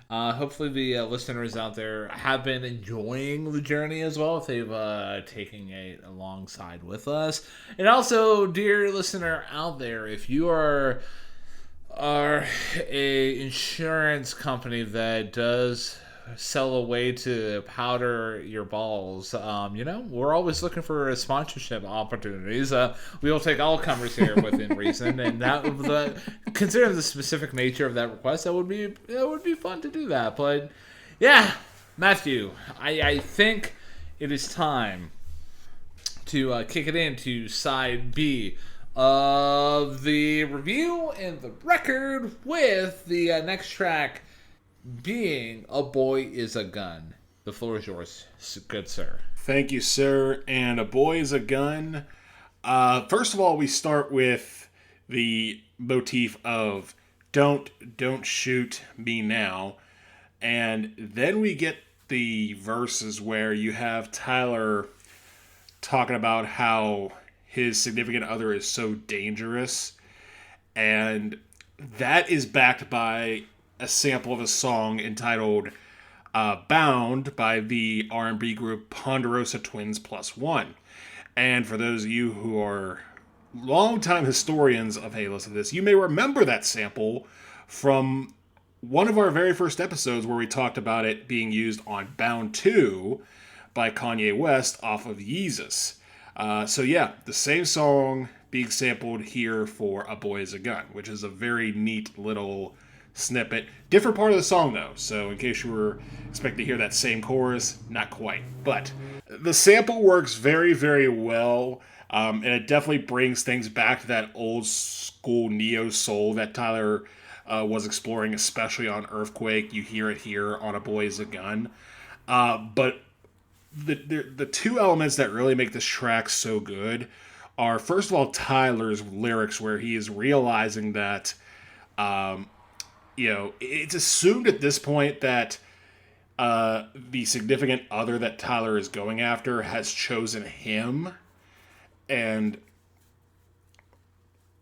hopefully the listeners out there have been enjoying the journey as well, if they've taken it alongside with us. And also, dear listener out there, if you are a insurance company that does sell a way to powder your balls, we're always looking for sponsorship opportunities. We will take all comers here within reason, and considering the specific nature of that request, that would be fun to do that. But yeah, Matthew, I think it is time to kick it into side B of the review and the record, with the next track being A Boy Is a Gun. The floor is yours, good sir. Thank you, sir. And A Boy Is a Gun. First of all, we start with the motif of don't shoot me now. And then we get the verses where you have Tyler talking about how his significant other is so dangerous. And that is backed by a sample of a song entitled Bound by the R&B group Ponderosa Twins Plus One. And for those of you who are longtime historians of Hey Listen to This, you may remember that sample from one of our very first episodes where we talked about it being used on Bound 2 by Kanye West off of Yeezus. The same song being sampled here for A Boy Is a Gun, which is a very neat little snippet. Different part of the song, though, so in case you were expecting to hear that same chorus, not quite. But the sample works very, very well, and it definitely brings things back to that old school neo-soul that Tyler was exploring, especially on Earfquake. You hear it here on A Boy Is a Gun. But the two elements that really make this track so good are, first of all, Tyler's lyrics, where he is realizing that it's assumed at this point that the significant other that Tyler is going after has chosen him. And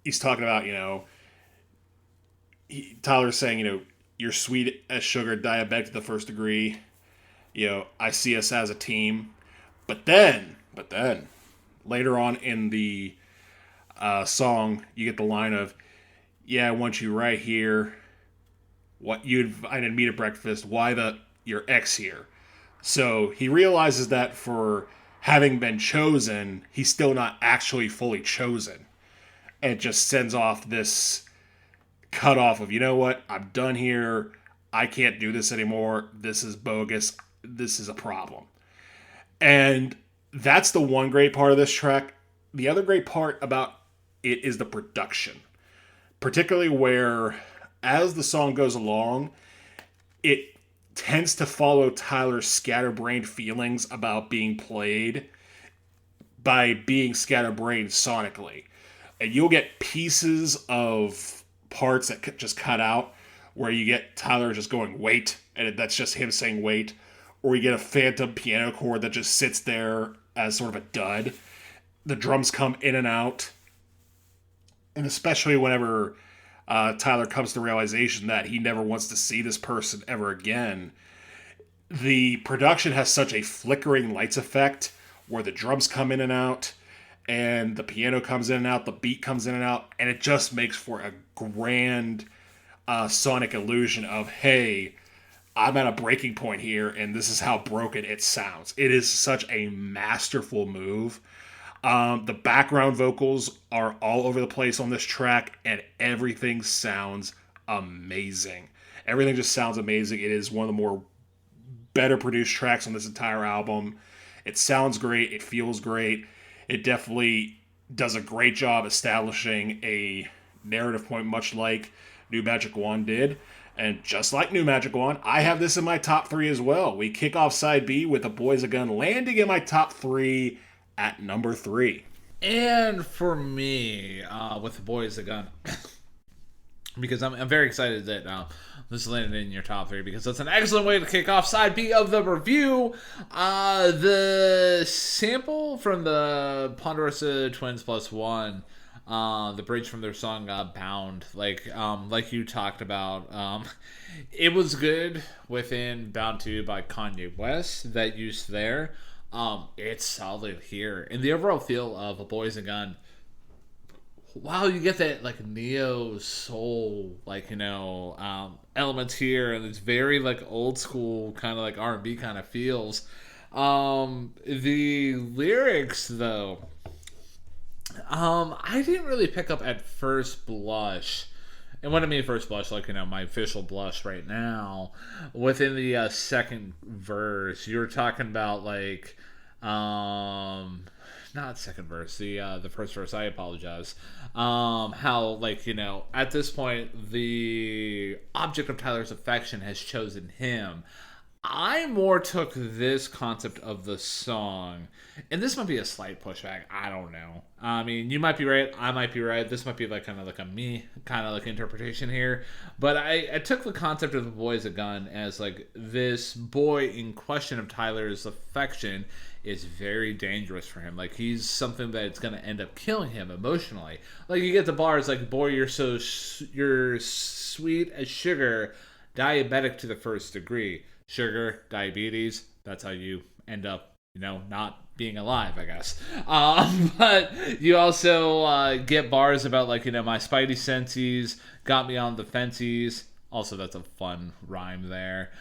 he's talking about, Tyler's saying, you're sweet as sugar, diabetic to the first degree. I see us as a team. But then, later on in the song, you get the line of, yeah, I want you right here. What you invited me to breakfast, why your ex here? So he realizes that for having been chosen, he's still not actually fully chosen. And it just sends off this cutoff of, you know what, I'm done here. I can't do this anymore. This is bogus. This is a problem. And that's the one great part of this track. The other great part about it is the production. Particularly where, as the song goes along, it tends to follow Tyler's scatterbrained feelings about being played by being scatterbrained sonically. And you'll get pieces of parts that just cut out, where you get Tyler just going, wait, and that's just him saying wait. Or you get a phantom piano chord that just sits there as sort of a dud. The drums come in and out. And especially whenever Tyler comes to the realization that he never wants to see this person ever again, the production has such a flickering lights effect where the drums come in and out, and the piano comes in and out, the beat comes in and out, and it just makes for a grand sonic illusion of, hey, I'm at a breaking point here, and this is how broken it sounds. It is such a masterful move. The background vocals are all over the place on this track, and everything sounds amazing. Everything just sounds amazing. It is one of the more better produced tracks on this entire album. It sounds great. It feels great. It definitely does a great job establishing a narrative point, much like New Magic Wand did. And just like New Magic Wand, I have this in my top three as well. We kick off side B with A Boy's a Gun landing in my top three at number 3. And for me, with the Boys a Gun, because I'm very excited that this landed in your top 3, because that's an excellent way to kick off side B of the review. The sample from the Ponderosa Twins Plus One, the bridge from their song Bound, like you talked about, it was good within Bound 2 by Kanye West, that use there. It's solid here. And the overall feel of A Boy's a Gun, wow, you get that like neo soul, like, elements here, and it's very like old school kind of like R&B kind of feels. The lyrics though, I didn't really pick up at first blush. And when I mean first blush, like, my official blush right now, within the second verse, you're talking about like, not second verse, the first verse, I apologize. How, like, at this point, the object of Tyler's affection has chosen him. I more took this concept of the song, and this might be a slight pushback, I don't know. I mean, you might be right, I might be right. This might be like kind of like a me kind of like interpretation here. But I took the concept of The Boy's a Gun as like this boy in question of Tyler's affection is very dangerous for him. Like, he's something that's going to end up killing him emotionally. Like, you get the bars like, boy, you're sweet as sugar, diabetic to the first degree. Sugar, diabetes, that's how you end up, not being alive, I guess. But you also get bars about, like, my spidey senses got me on the fences. Also, that's a fun rhyme there.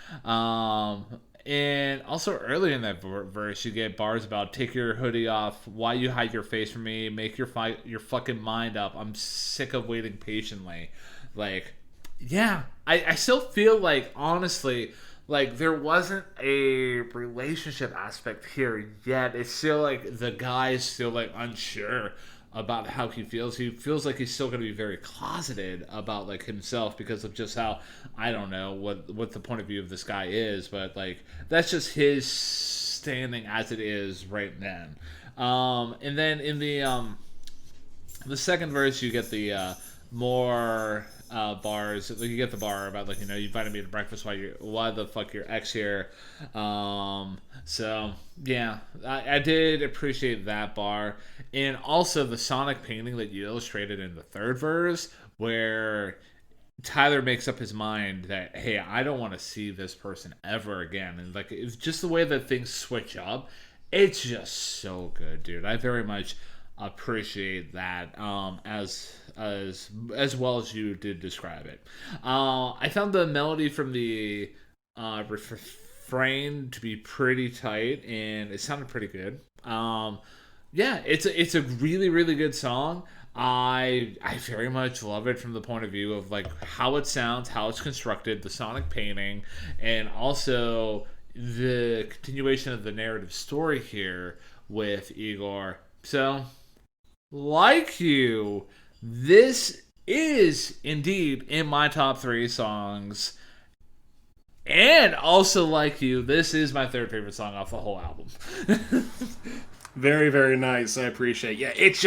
And also early in that verse, you get bars about take your hoodie off, why you hide your face from me, make your fucking mind up, I'm sick of waiting patiently. Like, yeah, I still feel like, honestly, like, there wasn't a relationship aspect here yet. It's still like the guy is still like unsure about how he feels. He feels like he's still going to be very closeted about like himself because of just how, I don't know what the point of view of this guy is, but like that's just his standing as it is right then. And then in the second verse, you get the more bars. Like, you get the bar about like, you invited me to breakfast, why the fuck your ex here. So yeah, I did appreciate that bar, and also the sonic painting that you illustrated in the third verse, where Tyler makes up his mind that, hey, I don't want to see this person ever again, and like, it's just the way that things switch up. It's just so good, dude. I very much appreciate that, as well as you did describe it. I found the melody from the refrain to be pretty tight, and it sounded pretty good. Yeah, it's a really, really good song. I very much love it from the point of view of like how it sounds, how it's constructed, the sonic painting, and also the continuation of the narrative story here with Igor. So, like you, this is indeed in my top 3 songs. And also, like you, this is my third favorite song off the whole album. Very, very nice. I appreciate it. Yeah, it's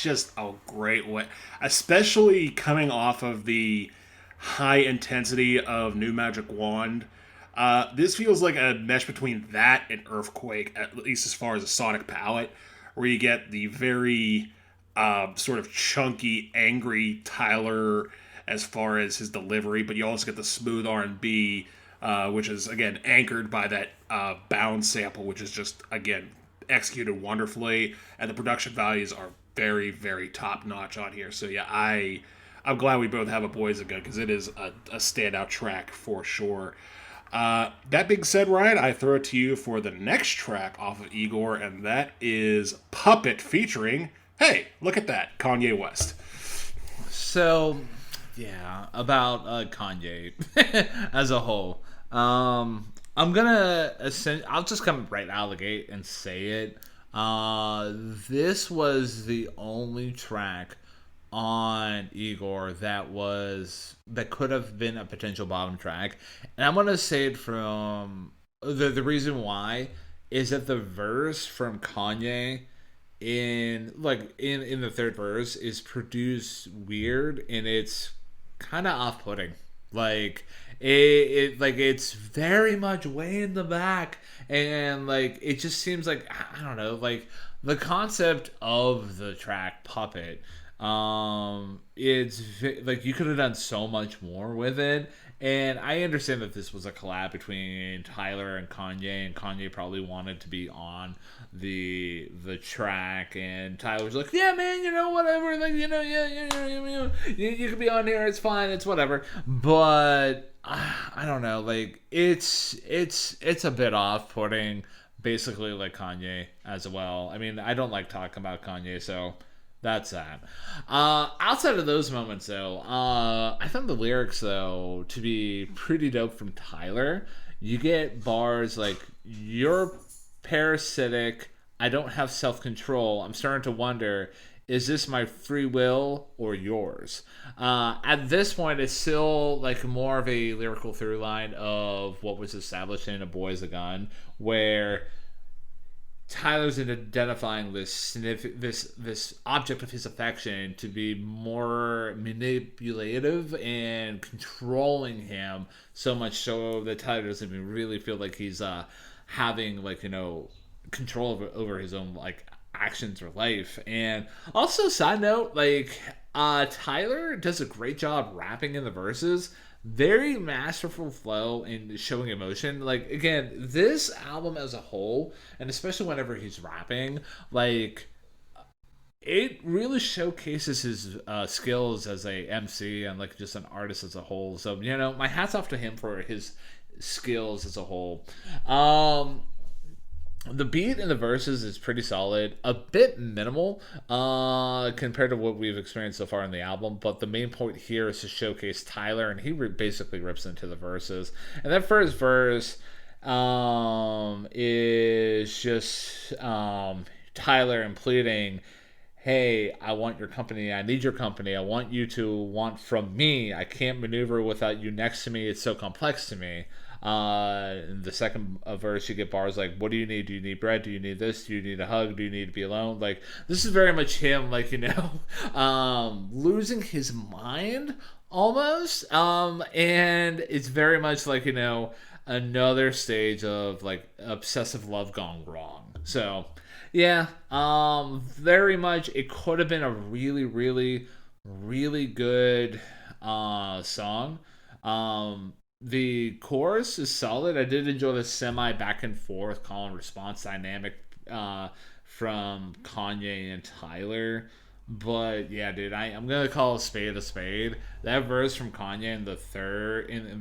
just a great way, especially coming off of the high intensity of New Magic Wand. This feels like a mesh between that and Earfquake, at least as far as a sonic palette, where you get the very sort of chunky, angry Tyler as far as his delivery, but you also get the smooth R&B, which is, again, anchored by that Bound sample, which is just, again, executed wonderfully, and the production values are very, very top-notch on here. So, yeah, I'm glad we both have A Boy's a Gun, because it is a standout track for sure. That being said, Ryan, I throw it to you for the next track off of Igor, and that is Puppet featuring, hey, look at that, Kanye West. So, yeah, about Kanye as a whole. I'm gonna I'll just come right out of the gate and say it. This was the only track on Igor that could have been a potential bottom track, and I'm gonna say it from the reason why is that the verse from Kanye in the third verse is produced weird, and it's kind of off-putting. Like it's very much way in the back, and like it just seems like I don't know, like the concept of the track Puppet. Like you could have done so much more with it, and I understand that this was a collab between Tyler and Kanye probably wanted to be on the track, and Tyler was like, "Yeah, man, whatever, like, you can be on here, it's fine, it's whatever." But I don't know, like it's a bit off-putting, basically like Kanye as well. I mean, I don't like talking about Kanye, so that's that. Outside of those moments, though, I found the lyrics, though, to be pretty dope from Tyler. You get bars like, "You're parasitic. I don't have self control. I'm starting to wonder, is this my free will or yours?" At this point, it's still like more of a lyrical through line of what was established in A Boy's a Gun, where Tyler's identifying this object of his affection to be more manipulative and controlling him, so much so that Tyler doesn't even really feel like he's having control over his own like actions or life. And also, side note, like Tyler does a great job rapping in the verses. Very masterful flow and showing emotion. Like, again, this album as a whole, and especially whenever he's rapping, like it really showcases his skills as a MC and like just an artist as a whole. So my hats off to him for his skills as a whole. The beat in the verses is pretty solid, a bit minimal compared to what we've experienced so far in the album, but the main point here is to showcase Tyler, and he basically rips into the verses. And that first verse is just Tyler and pleading, "Hey, I want your company. I need your company. I want you to want from me. I can't maneuver without you next to me. It's so complex to me." In the second verse, you get bars like, "What do you need? Do you need bread? Do you need this? Do you need a hug? Do you need to be alone?" Like, this is very much him, like, losing his mind almost. And it's very much like, another stage of like obsessive love gone wrong. So, yeah, very much it could have been a really, really, really good song. The chorus is solid. I did enjoy the semi back and forth call and response dynamic from Kanye and Tyler. But yeah, dude, I'm gonna call a spade a spade. That verse from Kanye in the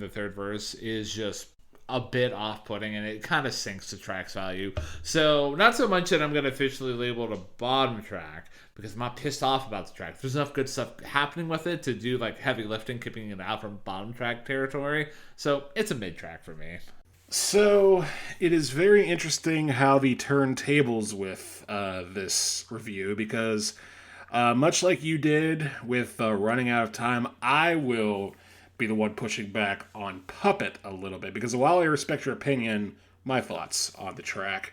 third verse is just a bit off-putting, and it kind of sinks the track's value. So not so much that I'm gonna officially label it a bottom track, because I'm not pissed off about the track. There's enough good stuff happening with it to do like heavy lifting, keeping it out from bottom track territory. So it's a mid track for me. So it is very interesting how the turntables with this review, because much like you did with Running Out of Time, I will be the one pushing back on Puppet a little bit, because while I respect your opinion, my thoughts on the track.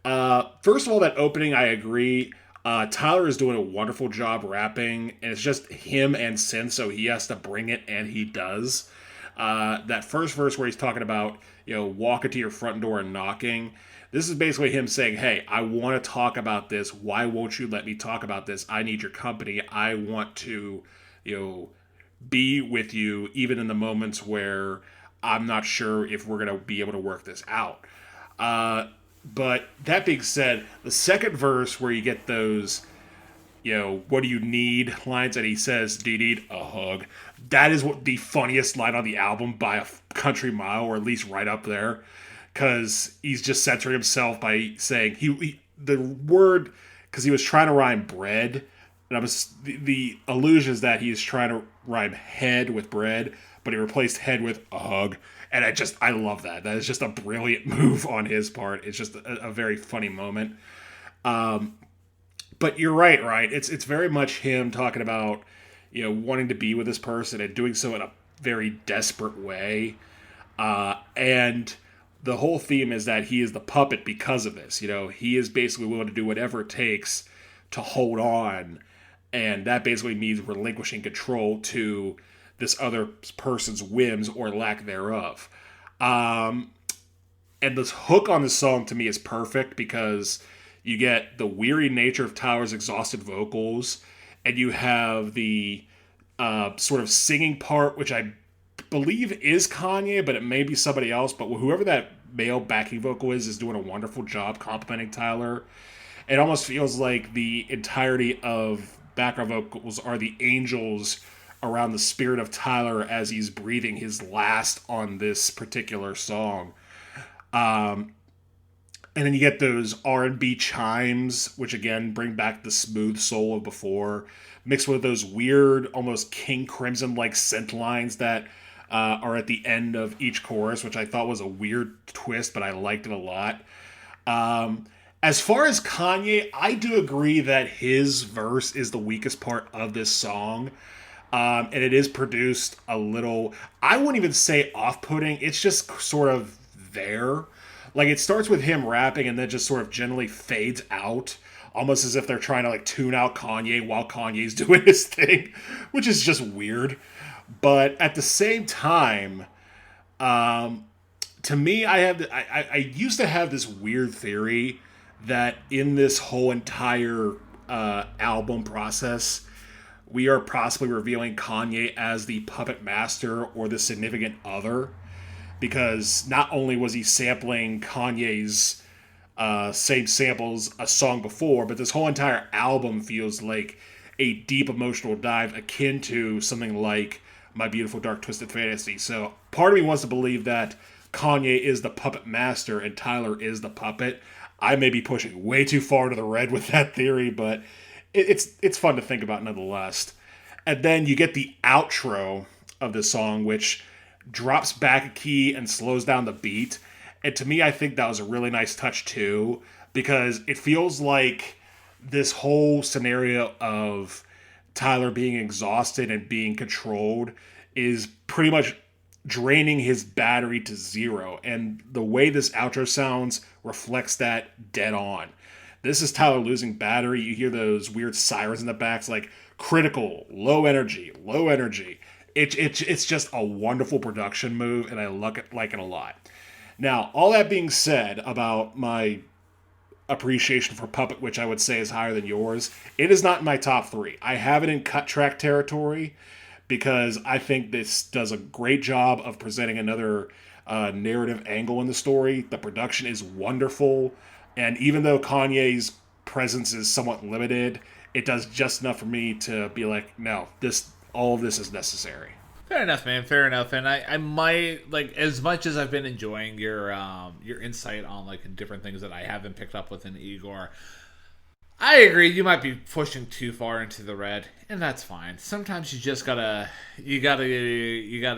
First of all, that opening, I agree. Tyler is doing a wonderful job rapping, and it's just him and synth, so he has to bring it, and he does. That first verse where he's talking about, walking to your front door and knocking, this is basically him saying, "Hey, I want to talk about this. Why won't you let me talk about this? I need your company. I want to, be with you even in the moments where I'm not sure if we're going to be able to work this out." But that being said, the second verse where you get those, "What do you need?" lines, and he says, "Do you need a hug?" That is what the funniest line on the album by a country mile, or at least right up there, because he's just censoring himself by saying the word, because he was trying to rhyme bread, and the illusion is that he's trying to rhyme head with bread, but he replaced head with a hug. And I love that. That is just a brilliant move on his part. It's just a very funny moment. But you're right, right? It's very much him talking about, wanting to be with this person and doing so in a very desperate way. And the whole theme is that he is the puppet because of this. He is basically willing to do whatever it takes to hold on, and that basically means relinquishing control to this other person's whims or lack thereof. And this hook on the song to me is perfect because you get the weary nature of Tyler's exhausted vocals, and you have the sort of singing part, which I believe is Kanye, but it may be somebody else. But whoever that male backing vocal is doing a wonderful job complimenting Tyler. It almost feels like the entirety of background vocals are the angels around the spirit of Tyler as he's breathing his last on this particular song. And then you get those R&B chimes, which again bring back the smooth soul of before, mixed with those weird, almost King Crimson-like synth lines that are at the end of each chorus, which I thought was a weird twist, but I liked it a lot. As far as Kanye, I do agree that his verse is the weakest part of this song. And it is produced a little, I wouldn't even say off-putting, it's just sort of there. Like, it starts with him rapping and then just sort of generally fades out, almost as if they're trying to, like, tune out Kanye while Kanye's doing his thing, which is just weird. But at the same time, to me, I used to have this weird theory that in this whole entire album process, we are possibly revealing Kanye as the puppet master or the significant other, because not only was he sampling Kanye's same samples a song before, but this whole entire album feels like a deep emotional dive akin to something like My Beautiful Dark Twisted Fantasy. So part of me wants to believe that Kanye is the puppet master and Tyler is the puppet. I may be pushing way too far to the red with that theory, but it's fun to think about nonetheless. And then you get the outro of the song, which drops back a key and slows down the beat. And to me, I think that was a really nice touch too, because it feels like this whole scenario of Tyler being exhausted and being controlled is pretty much draining his battery to zero. And the way this outro sounds reflects that dead on. This is Tyler losing battery. You hear those weird sirens in the back. It's like critical, low energy, low energy. It's just a wonderful production move, and I like it a lot. Now, all that being said about my appreciation for Puppet, which I would say is higher than yours, it is not in my top 3. I have it in cut track territory because I think this does a great job of presenting another narrative angle in the story. The production is wonderful, and even though Kanye's presence is somewhat limited, it does just enough for me to be like, no, all of this is necessary. Fair enough, man. Fair enough. And I might, like, as much as I've been enjoying your insight on, like, different things that I haven't picked up with in Igor, I agree. You might be pushing too far into the red, and that's fine. Sometimes you just gotta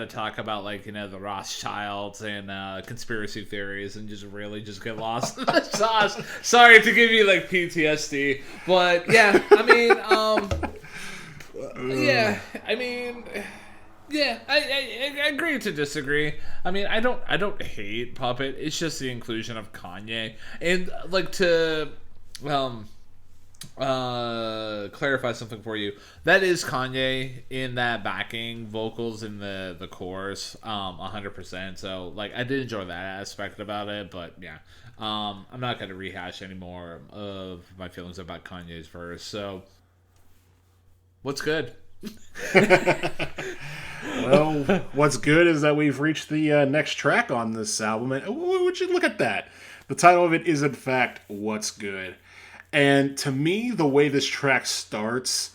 talk about, like, the Rothschilds and conspiracy theories, and just really just get lost in the sauce. Sorry to give you, like, PTSD, but yeah, I mean, yeah, I agree to disagree. I mean, I don't hate Puppet. It's just the inclusion of Kanye, and like to clarify something for you. That is Kanye in that backing vocals in the chorus, 100%. So like, I did enjoy that aspect about it, but yeah, I'm not gonna rehash any more of my feelings about Kanye's verse. So, what's good? Well, what's good is that we've reached the next track on this album, and would you look at that? The title of it is, in fact, What's Good. And to me, the way this track starts,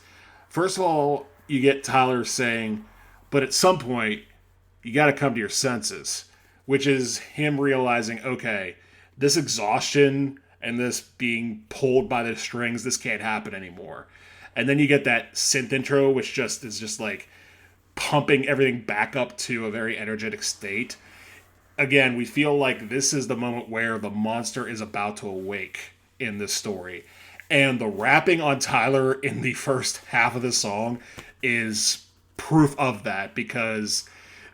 first of all, you get Tyler saying, but at some point, you got to come to your senses, which is him realizing, okay, this exhaustion and this being pulled by the strings, this can't happen anymore. And then you get that synth intro, which is just like pumping everything back up to a very energetic state. Again, we feel like this is the moment where the monster is about to awake in this story. And the rapping on Tyler in the first half of the song is proof of that, because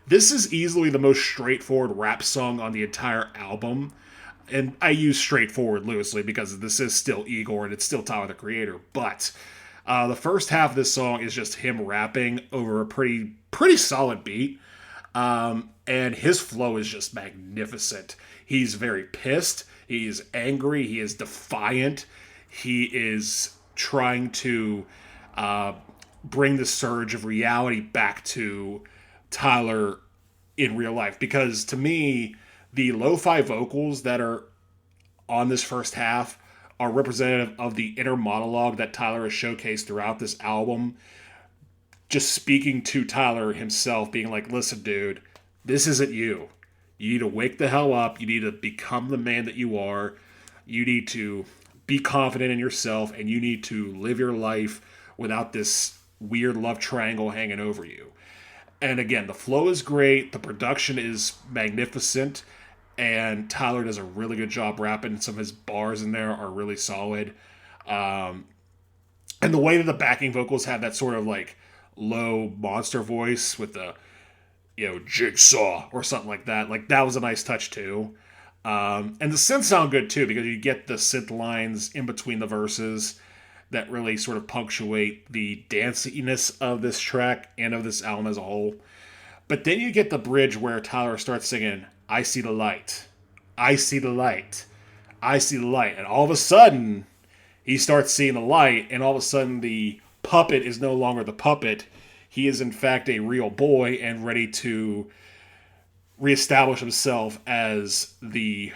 this is easily the most straightforward rap song on the entire album. And I use straightforward loosely because this is still Igor and it's still Tyler the Creator. But the first half of this song is just him rapping over a pretty solid beat. And his flow is just magnificent. He's very pissed. He's angry. He is defiant. He is trying to bring the surge of reality back to Tyler in real life. Because to me, the lo-fi vocals that are on this first half are representative of the inner monologue that Tyler has showcased throughout this album. Just speaking to Tyler himself, being like, listen, dude, this isn't you. You need to wake the hell up. You need to become the man that you are. You need to be confident in yourself, and you need to live your life without this weird love triangle hanging over you. And again, the flow is great. The production is magnificent. And Tyler does a really good job rapping. Some of his bars in there are really solid. And the way that the backing vocals have that sort of like low monster voice with the, jigsaw or something like that was a nice touch too. And the synths sound good too, because you get the synth lines in between the verses that really sort of punctuate the danciness of this track and of this album as a whole. But then you get the bridge where Tyler starts singing, I see the light. I see the light. I see the light. And all of a sudden, he starts seeing the light, and all of a sudden the puppet is no longer the puppet. He is in fact a real boy and ready to reestablish himself as the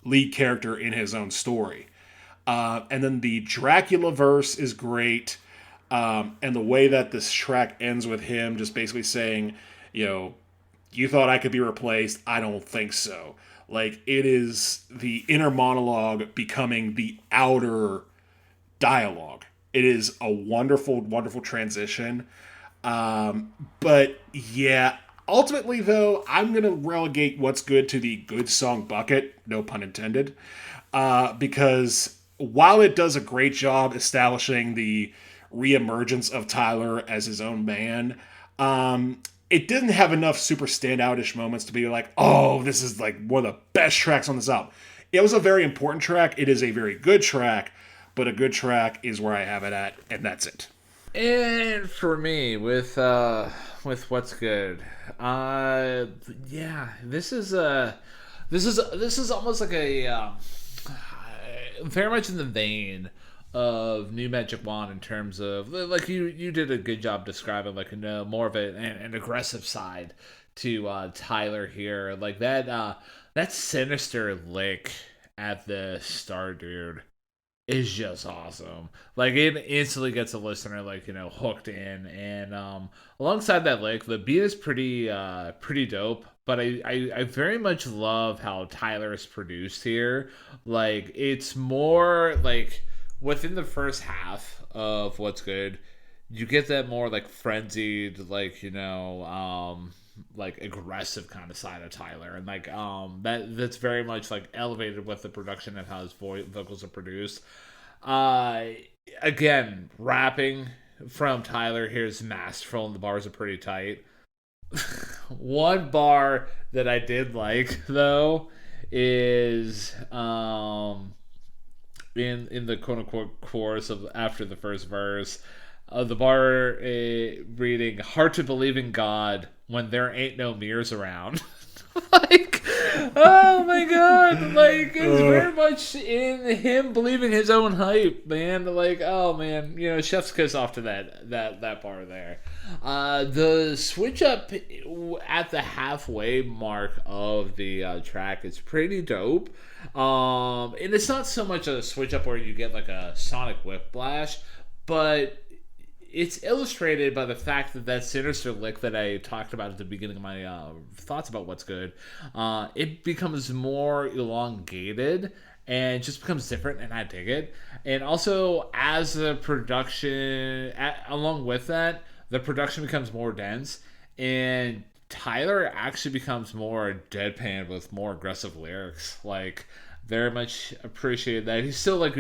lead character in his own story. And then the Dracula verse is great. And the way that this track ends with him just basically saying, you thought I could be replaced. I don't think so. Like, it is the inner monologue becoming the outer dialogue. It is a wonderful, wonderful transition. But yeah, ultimately though, I'm going to relegate What's Good to the good song bucket, no pun intended, because while it does a great job establishing the reemergence of Tyler as his own man, it didn't have enough super standoutish moments to be like, oh, this is like one of the best tracks on this album. It was a very important track. It is a very good track, but a good track is where I have it at, and that's it. And for me, with What's Good, this is almost like a very much in the vein of New Magic Wand in terms of, like, you did a good job describing, like, more of an aggressive side to Tyler here, like that sinister lick at the start, dude, is just awesome. Like, it instantly gets a listener, like, hooked in. And alongside that lick, the beat is pretty dope. But I very much love how Tyler is produced here. Like, it's more like within the first half of What's Good, you get that more like frenzied, like, like aggressive kind of side of Tyler, and like that's very much like elevated with the production and how his vocals are produced. Again, rapping from Tyler here is masterful, and the bars are pretty tight. One bar that I did like though is in the quote unquote chorus of after the first verse. The bar reading, hard to believe in God when there ain't no mirrors around. Like, oh my god, like, it's very much in him believing his own hype, man. Like, oh man, chef's kiss off to that bar there. The switch up at the halfway mark of the track is pretty dope. And it's not so much a switch up where you get like a sonic whiplash, but it's illustrated by the fact that sinister lick that I talked about at the beginning of my thoughts about What's Good, it becomes more elongated and just becomes different, and I dig it. And also, as the production, along with that, the production becomes more dense, and Tyler actually becomes more deadpan with more aggressive lyrics. Like, Very much appreciate that. He's still like,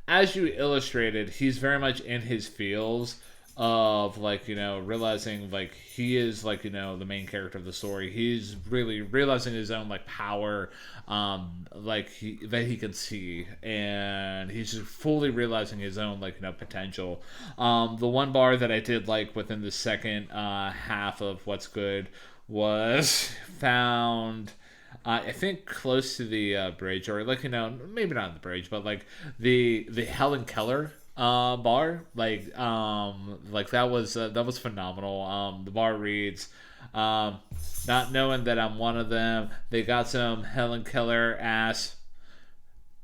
as you illustrated, he's very much in his feels of like, realizing like he is like, the main character of the story. He's really realizing his own like power, like that he can see, and he's just fully realizing his own like, potential. The one bar that I did like within the second half of What's Good was found, I think close to the bridge, or like, maybe not the bridge, but like the Helen Keller bar, like that was phenomenal. The bar reads, not knowing that I'm one of them, they got some Helen Keller ass,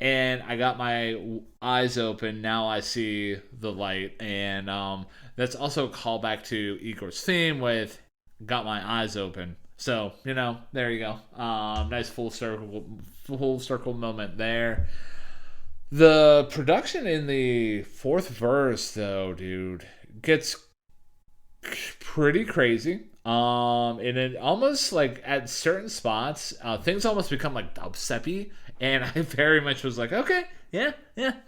and I got my eyes open. Now I see the light, and that's also a callback to Igor's theme with "Got my eyes open." So there you go. Nice full circle moment there. The production in the fourth verse, though, dude, gets pretty crazy. And it almost like at certain spots, things almost become like dubstepy, and I very much was like, okay, yeah,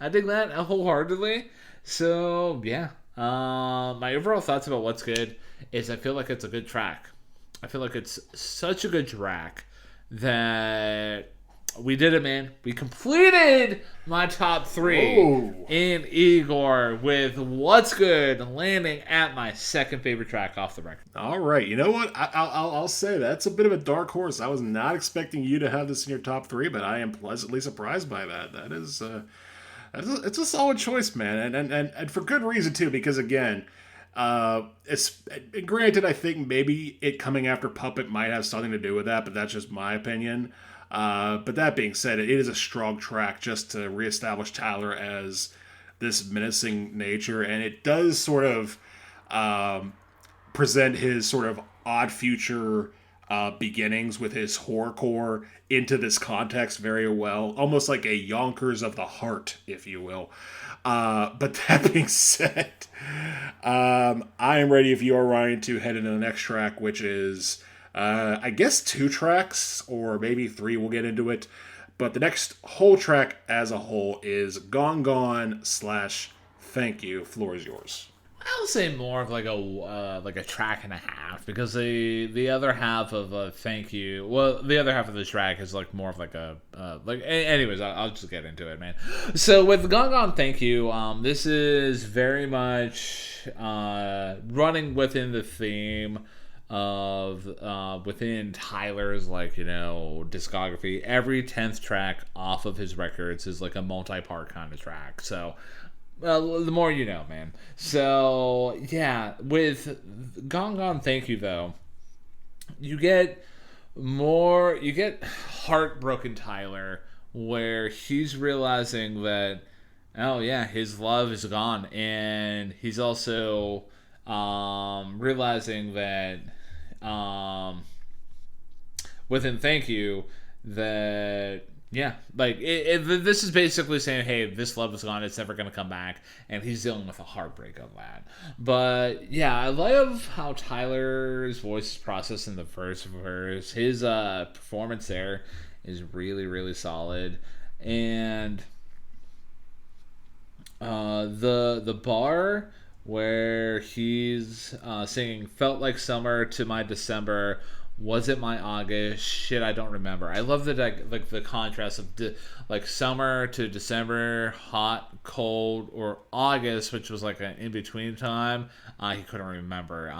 I dig that wholeheartedly. So yeah, my overall thoughts about What's Good is I feel like it's a good track. I feel like it's such a good track that we did it, man. We completed my top three in Igor with What's Good landing at my second favorite track off the record. All right, you know what? I'll say that's a bit of a dark horse. I was not expecting you to have this in your top three, but I am pleasantly surprised by that. That is, it's a solid choice, man, and for good reason too. Because again, it's granted, I think maybe it coming after Puppet might have something to do with that, but that's just my opinion. But that being said, it is a strong track just to reestablish Tyler as this menacing nature, and it does sort of present his sort of odd future beginnings with his horrorcore into this context very well, almost like a Yonkers of the heart, if you will. But that being said, I am ready, if you are, Ryan, to head into the next track, which is, I guess, 2 tracks, or maybe 3, we'll get into it. But the next whole track as a whole is Gone Gone / Thank You. Floor is yours. I'll say more of like a track and a half, because the other half of Thank You, well, the other half of the track is like more of like a anyways, I'll just get into it, man. So with Gone Gone Thank You, this is very much running within the theme of within Tyler's discography. Every 10th track off of his records is like a multi-part kind of track. So the more you know, man. So, yeah, with Gone Gone Thank You, though, you get heartbroken Tyler, where he's realizing that, oh, yeah, his love is gone. And he's also realizing that within Thank You, that... yeah, like this is basically saying, hey, this love is gone, it's never going to come back, and he's dealing with a heartbreak of that. But yeah, I love how Tyler's voice is processed in the first verse. His performance there is really, really solid. And the bar where he's singing "Felt Like Summer to My December, was it my August? Shit, I don't remember." I love the contrast of like summer to December, hot, cold, or August, which was like an in between time. He couldn't remember.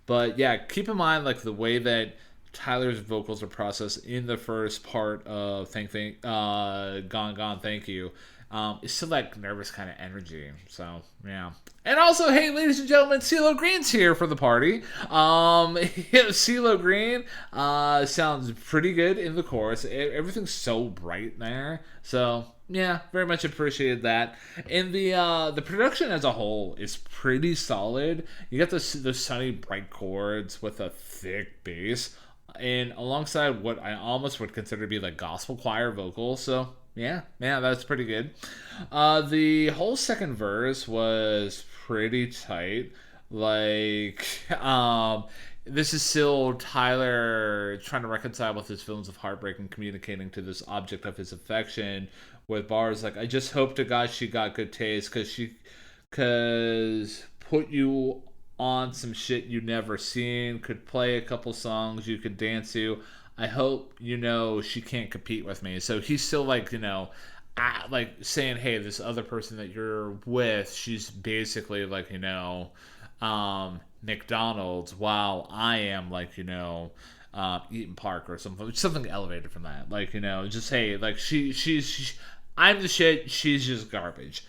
But yeah, keep in mind like the way that Tyler's vocals are processed in the first part of Gone Gone Thank You. It's still like nervous kind of energy. So yeah. And also, hey, ladies and gentlemen, CeeLo Green's here for the party. CeeLo Green sounds pretty good in the chorus. Everything's so bright there. So yeah, very much appreciated that. And the production as a whole is pretty solid. You got the sunny bright chords with a thick bass, and alongside what I almost would consider to be like gospel choir vocals. So yeah, that's pretty good. The whole second verse was pretty tight. Like, this is still Tyler trying to reconcile with his feelings of heartbreak and communicating to this object of his affection with bars like, I just hope to God she got good taste cause put you on some shit you never seen, could play a couple songs you could dance to. I hope you know she can't compete with me. So he's still like, like saying, hey, this other person that you're with, she's basically like, McDonald's, while I am like, Eaton Park or something elevated from that. Like, just hey, like she's I'm the shit, she's just garbage.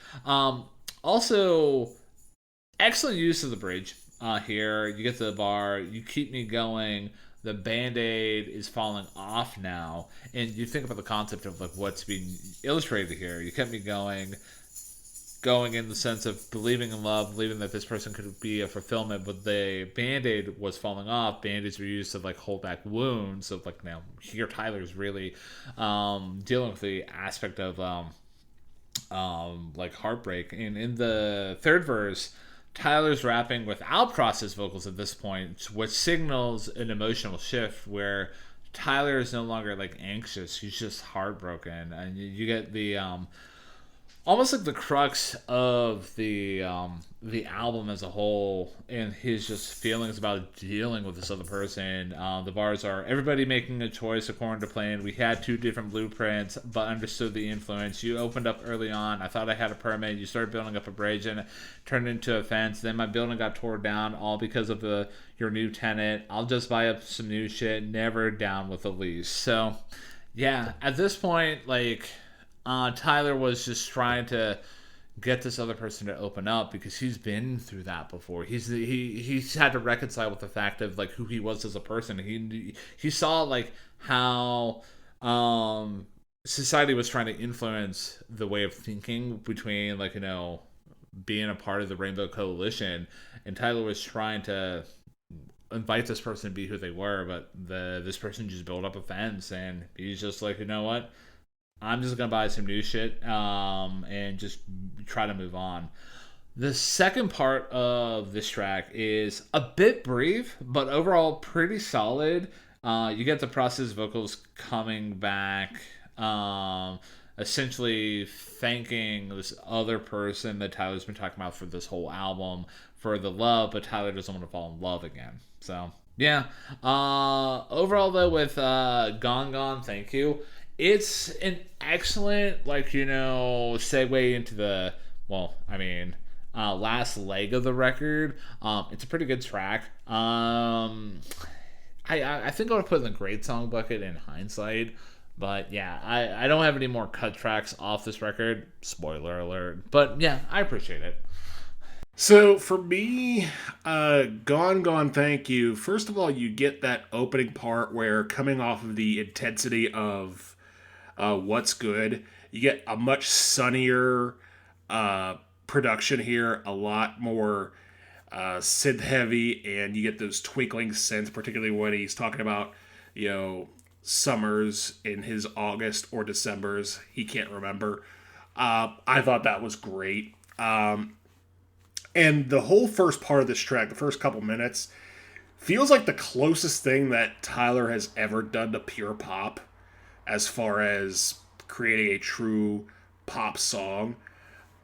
Also, excellent use of the bridge here. You get to the bar, you keep me going. The band-aid is falling off now, and you think about the concept of like what's being illustrated here. You kept me going in the sense of believing in love, believing that this person could be a fulfillment, but the band-aid was falling off. Band-aids were used to like hold back wounds. So like now here Tyler's really dealing with the aspect of like heartbreak. And in the third verse, Tyler's rapping without processed vocals at this point, which signals an emotional shift where Tyler is no longer like anxious; he's just heartbroken, and you get the almost like the crux of the album as a whole, and his just feelings about dealing with this other person. The bars are everybody making a choice according to plan. We had two different blueprints, but understood the influence. You opened up early on. I thought I had a permit. You started building up a bridge and it turned into a fence. Then my building got torn down, all because of your new tenant. I'll just buy up some new shit. Never down with the lease. So, yeah, at this point, like. Tyler was just trying to get this other person to open up because he's been through that before. He's had to reconcile with the fact of like who he was as a person. He saw like how society was trying to influence the way of thinking between like being a part of the Rainbow Coalition, and Tyler was trying to invite this person to be who they were, but this person just built up a fence, and he's just like, you know what? I'm just gonna buy some new shit and just try to move on. The second part of this track is a bit brief, but overall pretty solid. You get the processed vocals coming back, essentially thanking this other person that Tyler's been talking about for this whole album for the love, but Tyler doesn't want to fall in love again. So yeah. Overall though, with Gone Gone, Thank You. It's an excellent, segue into the, last leg of the record. It's a pretty good track. I think I would put it in the great song bucket in hindsight. But yeah, I don't have any more cut tracks off this record. Spoiler alert. But yeah, I appreciate it. So for me, Gone Gone Thank You, first of all, you get that opening part where coming off of the intensity of What's Good, you get a much sunnier production here, a lot more synth heavy, and you get those twinkling synths, particularly when he's talking about, summers in his August or Decembers. He can't remember. I thought that was great. And the whole first part of this track, the first couple minutes, feels like the closest thing that Tyler has ever done to pure pop as far as creating a true pop song.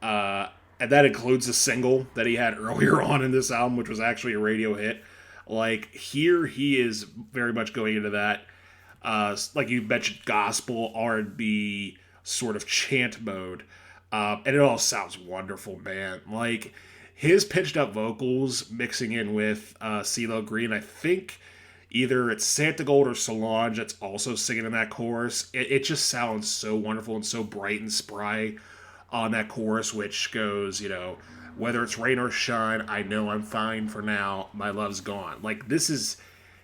And that includes a single that he had earlier on in this album, which was actually a radio hit. Like, here he is very much going into that, like you mentioned, gospel, R&B sort of chant mode. And it all sounds wonderful, man. Like, his pitched up vocals mixing in with CeeLo Green, I think either it's Santa Gold or Solange that's also singing in that chorus. It just sounds so wonderful and so bright and spry on that chorus, which goes, whether it's rain or shine, I know I'm fine for now, my love's gone. Like, this is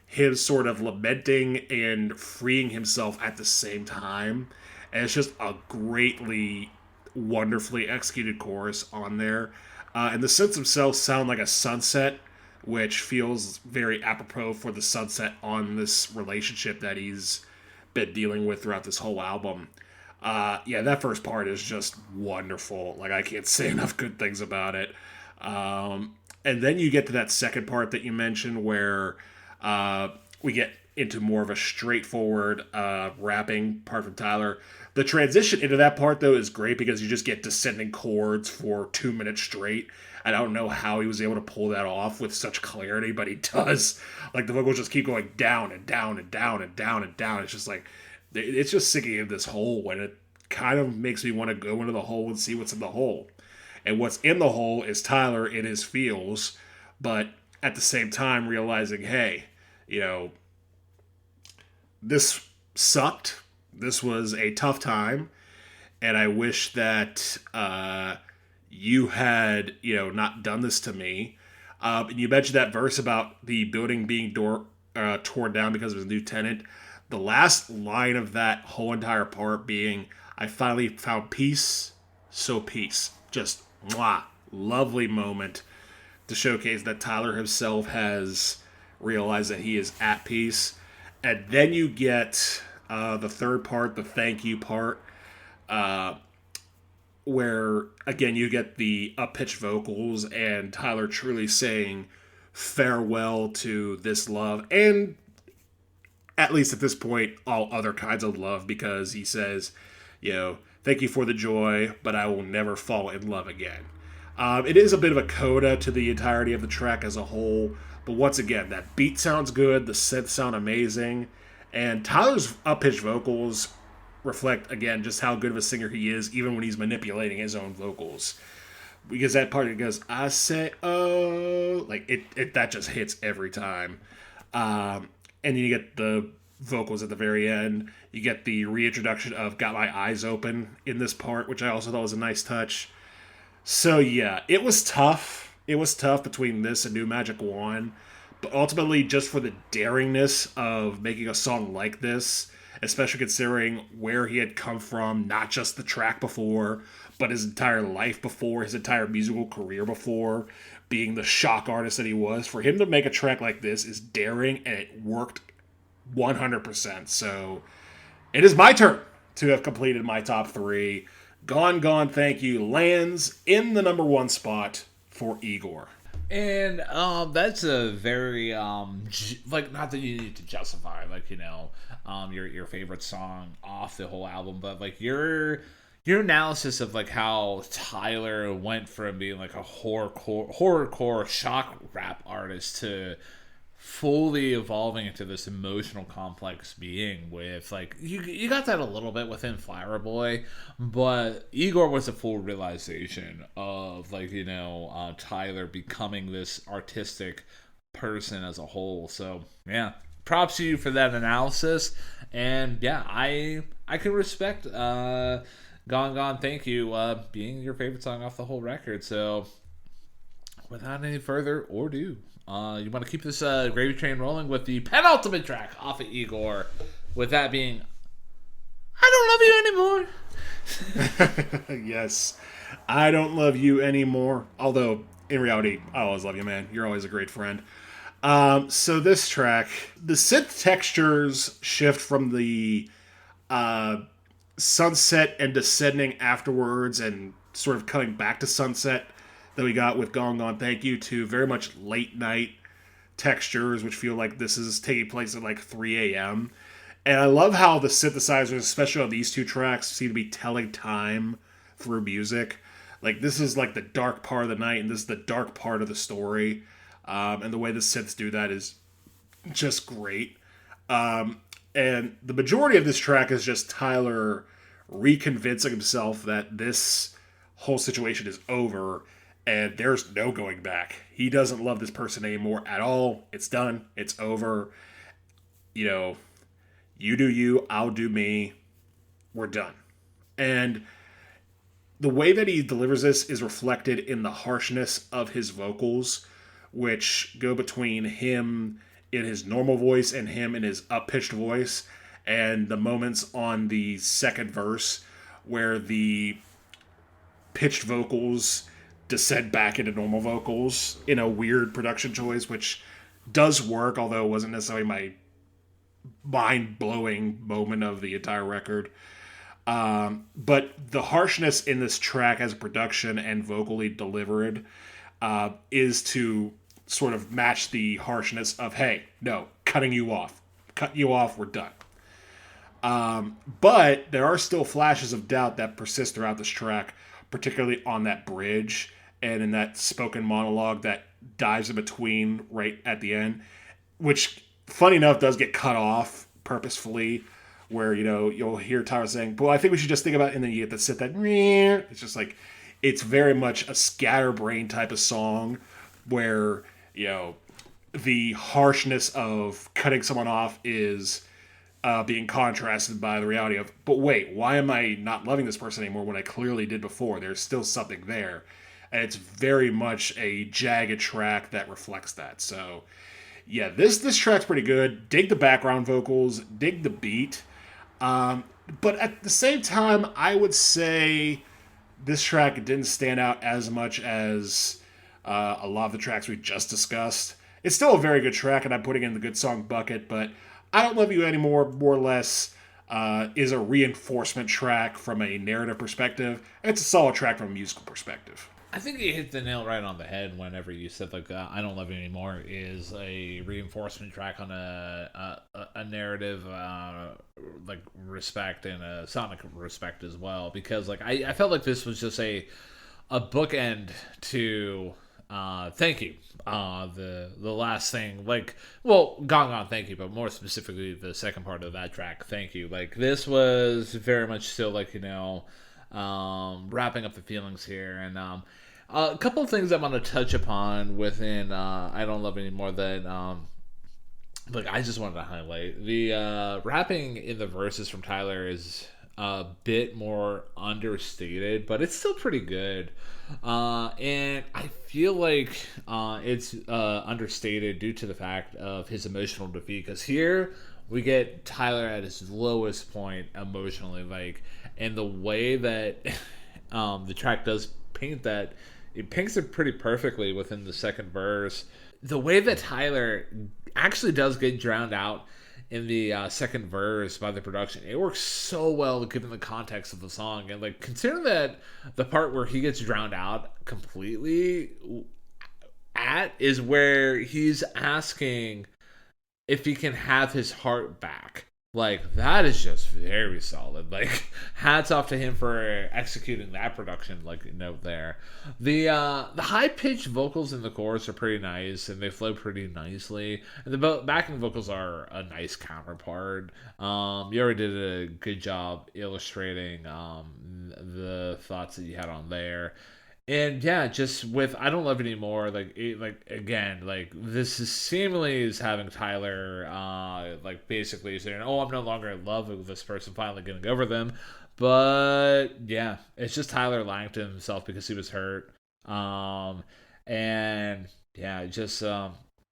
him sort of lamenting and freeing himself at the same time. And it's just a greatly, wonderfully executed chorus on there. And the synths themselves sound like a sunset, which feels very apropos for the sunset on this relationship that he's been dealing with throughout this whole album. That first part is just wonderful. Like, I can't say enough good things about it. And then you get to that second part that you mentioned where We get into more of a straightforward rapping part from Tyler. The transition into that part, though, is great because you just get descending chords for 2 minutes straight. I don't know how he was able to pull that off with such clarity, but he does. Like, the vocals just keep going down and down and down and down and down. It's just like, it's just sinking in this hole, and it kind of makes me want to go into the hole and see what's in the hole. And what's in the hole is Tyler in his feels, but at the same time realizing, hey, this sucked. This was a tough time, and I wish that you had, not done this to me. And you mentioned that verse about the building being torn down because of his new tenant. The last line of that whole entire part being, I finally found peace, so peace. Just, mwah, lovely moment to showcase that Tyler himself has realized that he is at peace. And then you get the third part, the thank you part, where, again, you get the up-pitched vocals and Tyler truly saying farewell to this love, and at least at this point, all other kinds of love, because he says, thank you for the joy, but I will never fall in love again. It is a bit of a coda to the entirety of the track as a whole, but once again, that beat sounds good, the synths sound amazing, and Tyler's up-pitched vocals reflect, again, just how good of a singer he is, even when he's manipulating his own vocals. Because that part, it goes, I say, oh, like, it that just hits every time. And then you get the vocals at the very end. You get the reintroduction of Got My Eyes Open in this part, which I also thought was a nice touch. So, yeah, it was tough. It was tough between this and New Magic Wand. But ultimately, just for the daringness of making a song like this, especially considering where he had come from, not just the track before, but his entire life before, his entire musical career before, being the shock artist that he was, for him to make a track like this is daring, and it worked 100%. So it is my turn to have completed my top three. Gone, Gone, Thank You lands in the number one spot for Igor. And that's a very like, not that you need to justify, like, your favorite song off the whole album, but like your analysis of like how Tyler went from being like a horrorcore shock rap artist to fully evolving into this emotional complex being with, like, you got that a little bit within Flower Boy, but Igor was a full realization of, like, Tyler becoming this artistic person as a whole. So yeah, props to you for that analysis. And yeah, I can respect Gone Gone Thank You being your favorite song off the whole record. So without any further ado, you want to keep this gravy train rolling with the penultimate track off of Igor, with that being, I Don't Love You Anymore. Yes, I Don't Love You Anymore. Although, in reality, I always love you, man. You're always a great friend. So this track, the synth textures shift from the sunset and descending afterwards and sort of coming back to sunset that we got with Gone Gone Thank You to very much late night textures, which feel like this is taking place at like 3 a.m. And I love how the synthesizers, especially on these two tracks, seem to be telling time through music. Like, this is like the dark part of the night, and this is the dark part of the story. And the way the synths do that is just great. And the majority of this track is just Tyler reconvincing himself that this whole situation is over and there's no going back. He doesn't love this person anymore at all. It's done. It's over. You do you, I'll do me. We're done. And the way that he delivers this is reflected in the harshness of his vocals, which go between him in his normal voice and him in his up-pitched voice, and the moments on the second verse where the pitched vocals descend back into normal vocals in a weird production choice, which does work, although it wasn't necessarily my mind-blowing moment of the entire record. But the harshness in this track as production and vocally delivered is to sort of match the harshness of, hey, no, cutting you off. Cut you off, we're done. But there are still flashes of doubt that persist throughout this track, particularly on that bridge and in that spoken monologue that dives in between right at the end, which, funny enough, does get cut off purposefully, where, you'll hear Tyler saying, well, I think we should just think about it, and then you get to sit that, it's just like, it's very much a scatterbrain type of song where, the harshness of cutting someone off is being contrasted by the reality of, but wait, why am I not loving this person anymore when I clearly did before? There's still something there. And it's very much a jagged track that reflects that. So, yeah, this track's pretty good. Dig the background vocals, dig the beat. But at the same time, I would say this track didn't stand out as much as a lot of the tracks we just discussed. It's still a very good track, and I'm putting it in the good song bucket, but I Don't Love You Anymore, more or less, is a reinforcement track from a narrative perspective. It's a solid track from a musical perspective. I think you hit the nail right on the head whenever you said, like, I Don't Love You Anymore is a reinforcement track on a narrative, like, respect and a sonic respect as well. Because, like, I felt like this was just a bookend to Thank You. The last thing, like, well, Gone Gone Thank You, but more specifically the second part of that track, Thank You. Like, this was very much still, like, wrapping up the feelings here. And a couple of things I'm going to touch upon within I Don't Love Anymore that like I just wanted to highlight. The rapping in the verses from Tyler is a bit more understated, but it's still pretty good. And I feel like it's understated due to the fact of his emotional defeat, because here we get Tyler at his lowest point emotionally, like, and the way that the track does paint that, it paints it pretty perfectly within the second verse. The way that Tyler actually does get drowned out in the second verse by the production, it works so well given the context of the song. And, like, consider that the part where he gets drowned out completely at is where he's asking if he can have his heart back. Like, that is just very solid. Like, hats off to him for executing that production, like, note there. The high-pitched vocals in the chorus are pretty nice, and they flow pretty nicely. And the backing vocals are a nice counterpart. You already did a good job illustrating the thoughts that you had on there. And yeah, just with I Don't Love It Anymore, like again, like, this is seemingly is having Tyler like basically saying, oh, I'm no longer in love with this person, finally getting over them. But yeah, it's just Tyler lying to himself because he was hurt. And yeah, just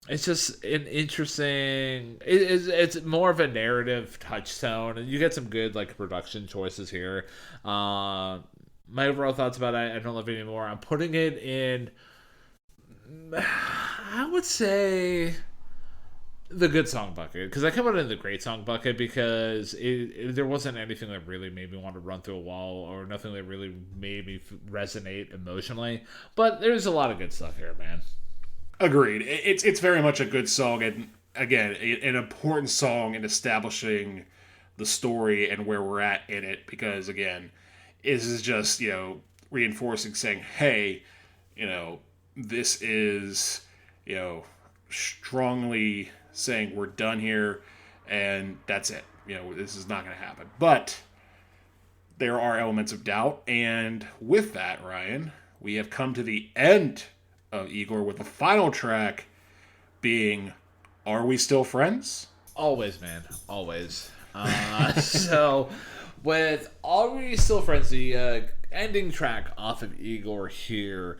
it's just an interesting. It's more of a narrative touchstone, and you get some good, like, production choices here. My overall thoughts about I Don't Love It Anymore, I'm putting it in, I would say, the good song bucket. Because I come out in the great song bucket because there wasn't anything that really made me want to run through a wall, or nothing that really made me resonate emotionally. But there's a lot of good stuff here, man. Agreed. It's very much a good song, and again, an important song in establishing the story and where we're at in it. Because again, this is just reinforcing, saying, hey, this is strongly saying we're done here, and that's it. This is not going to happen. But there are elements of doubt, and with that, Ryan, we have come to the end of Igor, with the final track being Are We Still Friends? Always, man. Always. So, with Are We Still Friends, the ending track off of Igor here,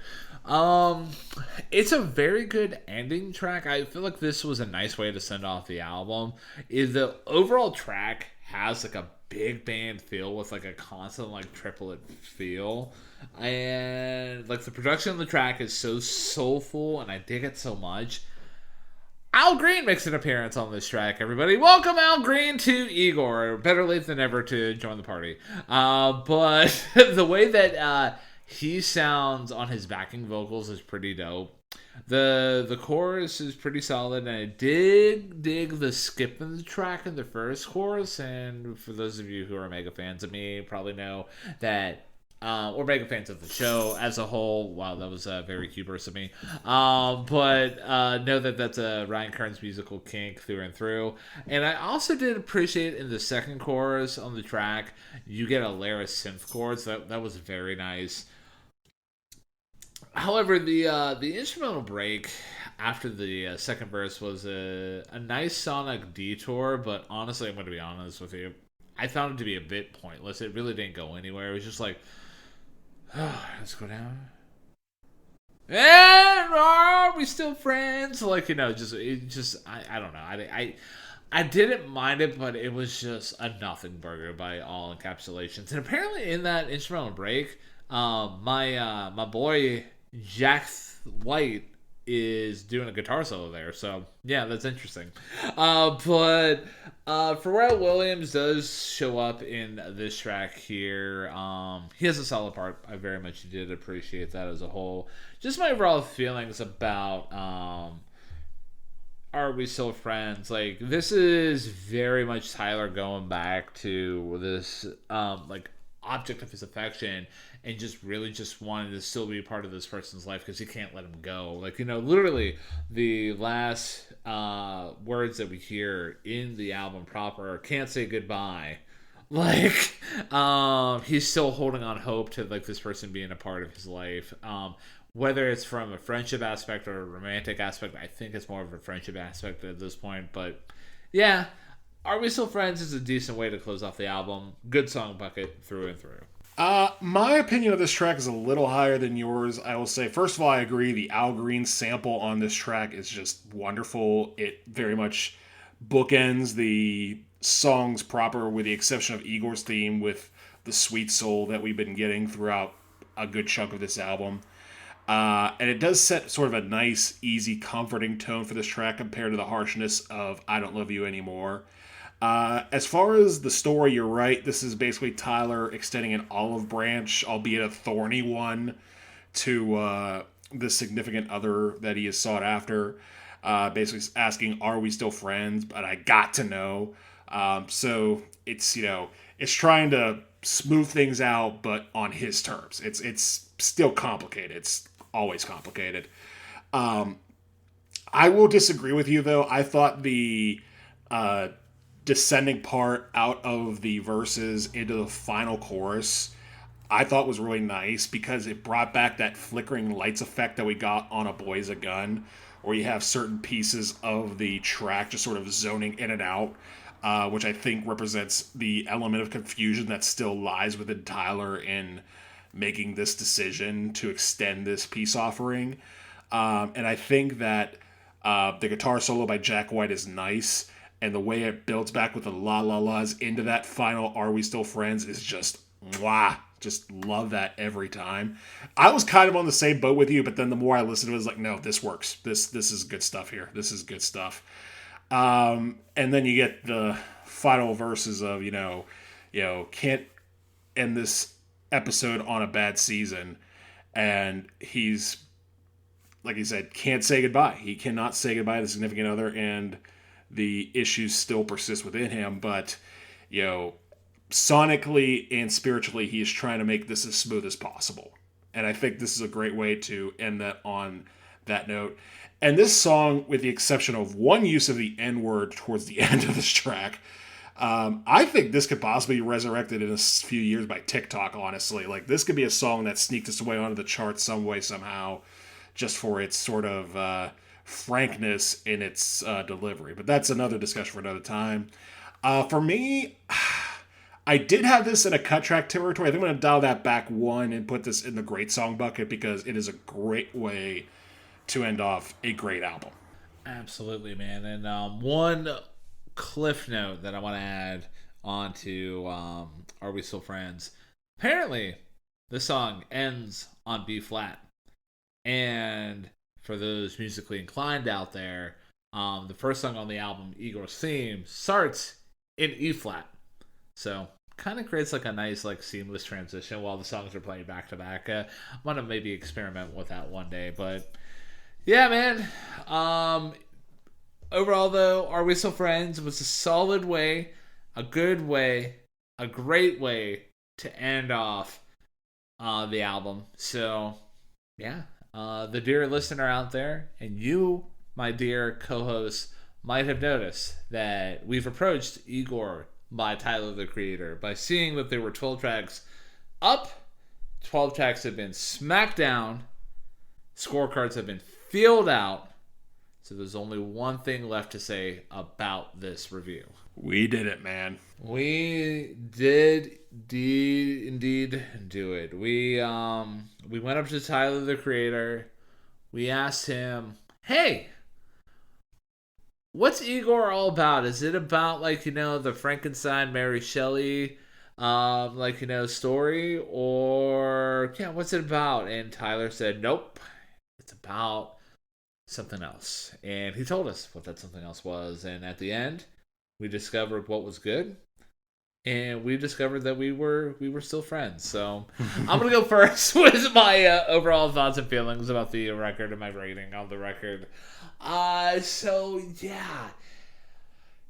it's a very good ending track. I feel like this was a nice way to send off the album. The overall track has, like, a big band feel with, like, a constant, like, triplet feel. And, like, the production of the track is so soulful, and I dig it so much. Al Green makes an appearance on this track, everybody. Welcome, Al Green, to Igor. Better late than never to join the party. But the way that he sounds on his backing vocals is pretty dope. The chorus is pretty solid, and I did dig the skip in the track in the first chorus. And for those of you who are mega fans of me, probably know that, or mega fans of the show as a whole. Wow, that was a very hubris of me. But know that that's a Ryan Kern's musical kink through and through. And I also did appreciate in the second chorus on the track, you get a layer of synth chords. That was very nice. However, the instrumental break after the second verse was a nice sonic detour, but honestly, I'm going to be honest with you. I found it to be a bit pointless. It really didn't go anywhere. It was just like, oh, let's go down. And are we still friends? Like, I don't know. I didn't mind it, but it was just a nothing burger by all encapsulations. And apparently, in that instrumental break, my boy Jack White is doing a guitar solo there. So yeah, that's interesting. But Pharrell Williams does show up in this track here. He has a solid part. I very much did appreciate that as a whole. Just my overall feelings about Are We Still Friends? Like, this is very much Tyler going back to this like object of his affection and just really just wanted to still be a part of this person's life because he can't let him go. Like, literally the last words that we hear in the album proper are "can't say goodbye." Like, he's still holding on hope to like this person being a part of his life. Whether it's from a friendship aspect or a romantic aspect, I think it's more of a friendship aspect at this point. But yeah, Are We Still Friends is a decent way to close off the album. Good song bucket through and through. My opinion of this track is a little higher than yours. I will say, first of all, I agree. The Al Green sample on this track is just wonderful. It very much bookends the songs proper, with the exception of Igor's theme, with the sweet soul that we've been getting throughout a good chunk of this album. And it does set sort of a nice, easy, comforting tone for this track compared to the harshness of I Don't Love You Anymore. As far as the story, you're right. This is basically Tyler extending an olive branch, albeit a thorny one, to the significant other that he has sought after. Basically asking, "Are we still friends?" But I got to know. So it's it's trying to smooth things out, but on his terms. It's still complicated. It's always complicated. I will disagree with you though. I thought the descending part out of the verses into the final chorus I thought was really nice because it brought back that flickering lights effect that we got on A Boy's a Gun, where you have certain pieces of the track just sort of zoning in and out, which I think represents the element of confusion that still lies within Tyler in making this decision to extend this peace offering. And I think that the guitar solo by Jack White is nice, and the way it builds back with the la la la's into that final "Are We Still Friends" is just mwah. Just love that every time. I was kind of on the same boat with you, but then the more I listened to it, I was like, no, this works. This is good stuff here. This is good stuff. And then you get the final verses of can't end this episode on a bad season, and he's like he said, can't say goodbye. He cannot say goodbye to the significant other, and the issues still persist within him. But sonically and spiritually, he is trying to make this as smooth as possible. And I think this is a great way to end that on that note. And this song, with the exception of one use of the N-word towards the end of this track, I think this could possibly be resurrected in a few years by TikTok, honestly. Like, this could be a song that sneaked its way onto the charts some way, somehow, just for its sort of frankness in its delivery. But that's another discussion for another time. For me, I did have this in a cut track territory. I think I'm going to dial that back one and put this in the great song bucket because it is a great way to end off a great album. Absolutely, man. And one cliff note that I want to add onto Are We Still Friends? Apparently, this song ends on B flat. And for those musically inclined out there, the first song on the album, Igor's theme, starts in E flat. So kind of creates like a nice like seamless transition while the songs are playing back to back. I'm gonna maybe experiment with that one day, but Yeah, man. Um, Overall, though, Are We Still Friends was a solid way, a good way, a great way to end off the album. So, yeah, the dear listener out there, and you, my dear co host, might have noticed that we've approached Igor by Tyler the Creator by seeing that there were 12 tracks up, 12 tracks have been smacked down, scorecards have been filled out. So there's only one thing left to say about this review. We did it, man. We did indeed do it. We went up to Tyler the Creator. We asked him, "Hey, what's Igor all about? Is it about the Frankenstein Mary Shelley story, or yeah, what's it about?" And Tyler said, "Nope. It's about something else." And he told us what that something else was, and at the end we discovered what was good, and we discovered that we were still friends. So I'm gonna go first with my overall thoughts and feelings about the record and my rating on the record. So yeah,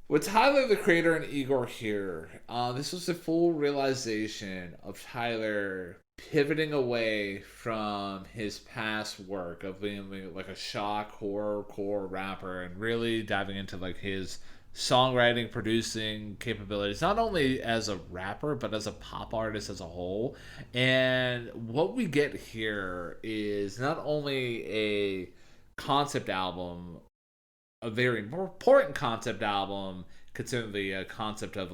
with Tyler the Creator and Igor here, this was the full realization of Tyler pivoting away from his past work of being like a shock horrorcore rapper and really diving into his songwriting, producing capabilities, not only as a rapper but as a pop artist as a whole. And what we get here is not only a concept album, a very important concept album, considering the concept of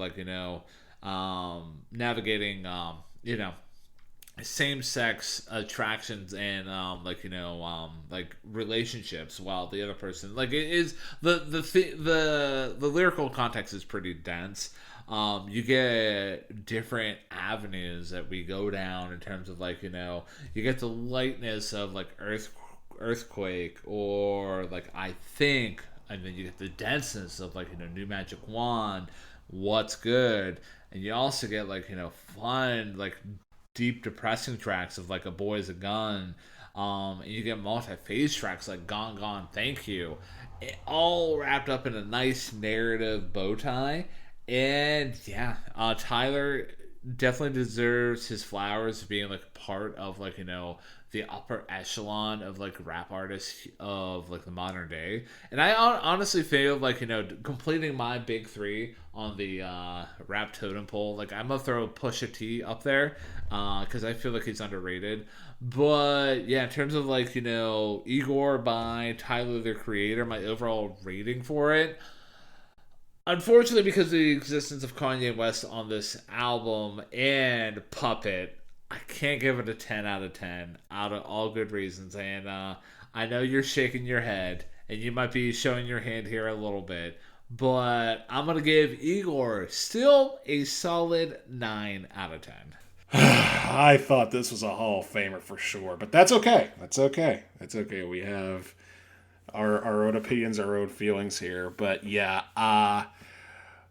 navigating same-sex attractions and relationships, while the other person it is the lyrical context is pretty dense. You get different avenues that we go down in terms of you get the lightness of Earfquake, or I think, and then you get the denseness of New Magic Wand, What's Good, and you also get fun deep depressing tracks of A Boy's a Gun, and you get multi-phase tracks like Gone Gone Thank You, it all wrapped up in a nice narrative bow tie. And yeah, Tyler definitely deserves his flowers for being part of the upper echelon of rap artists of the modern day. And I honestly feel completing my big three on the rap totem pole, I'm gonna throw Pusha T up there because I feel he's underrated. But yeah, in terms of Igor by Tyler the Creator, my overall rating for it, unfortunately, because of the existence of Kanye West on this album and Puppet, I can't give it a 10 out of 10 out of all good reasons. And I know you're shaking your head and you might be showing your hand here a little bit, but I'm going to give Igor still a solid 9 out of 10. I thought this was a Hall of Famer for sure, but that's okay. That's okay. That's okay. We have our own opinions, our own feelings here. But yeah,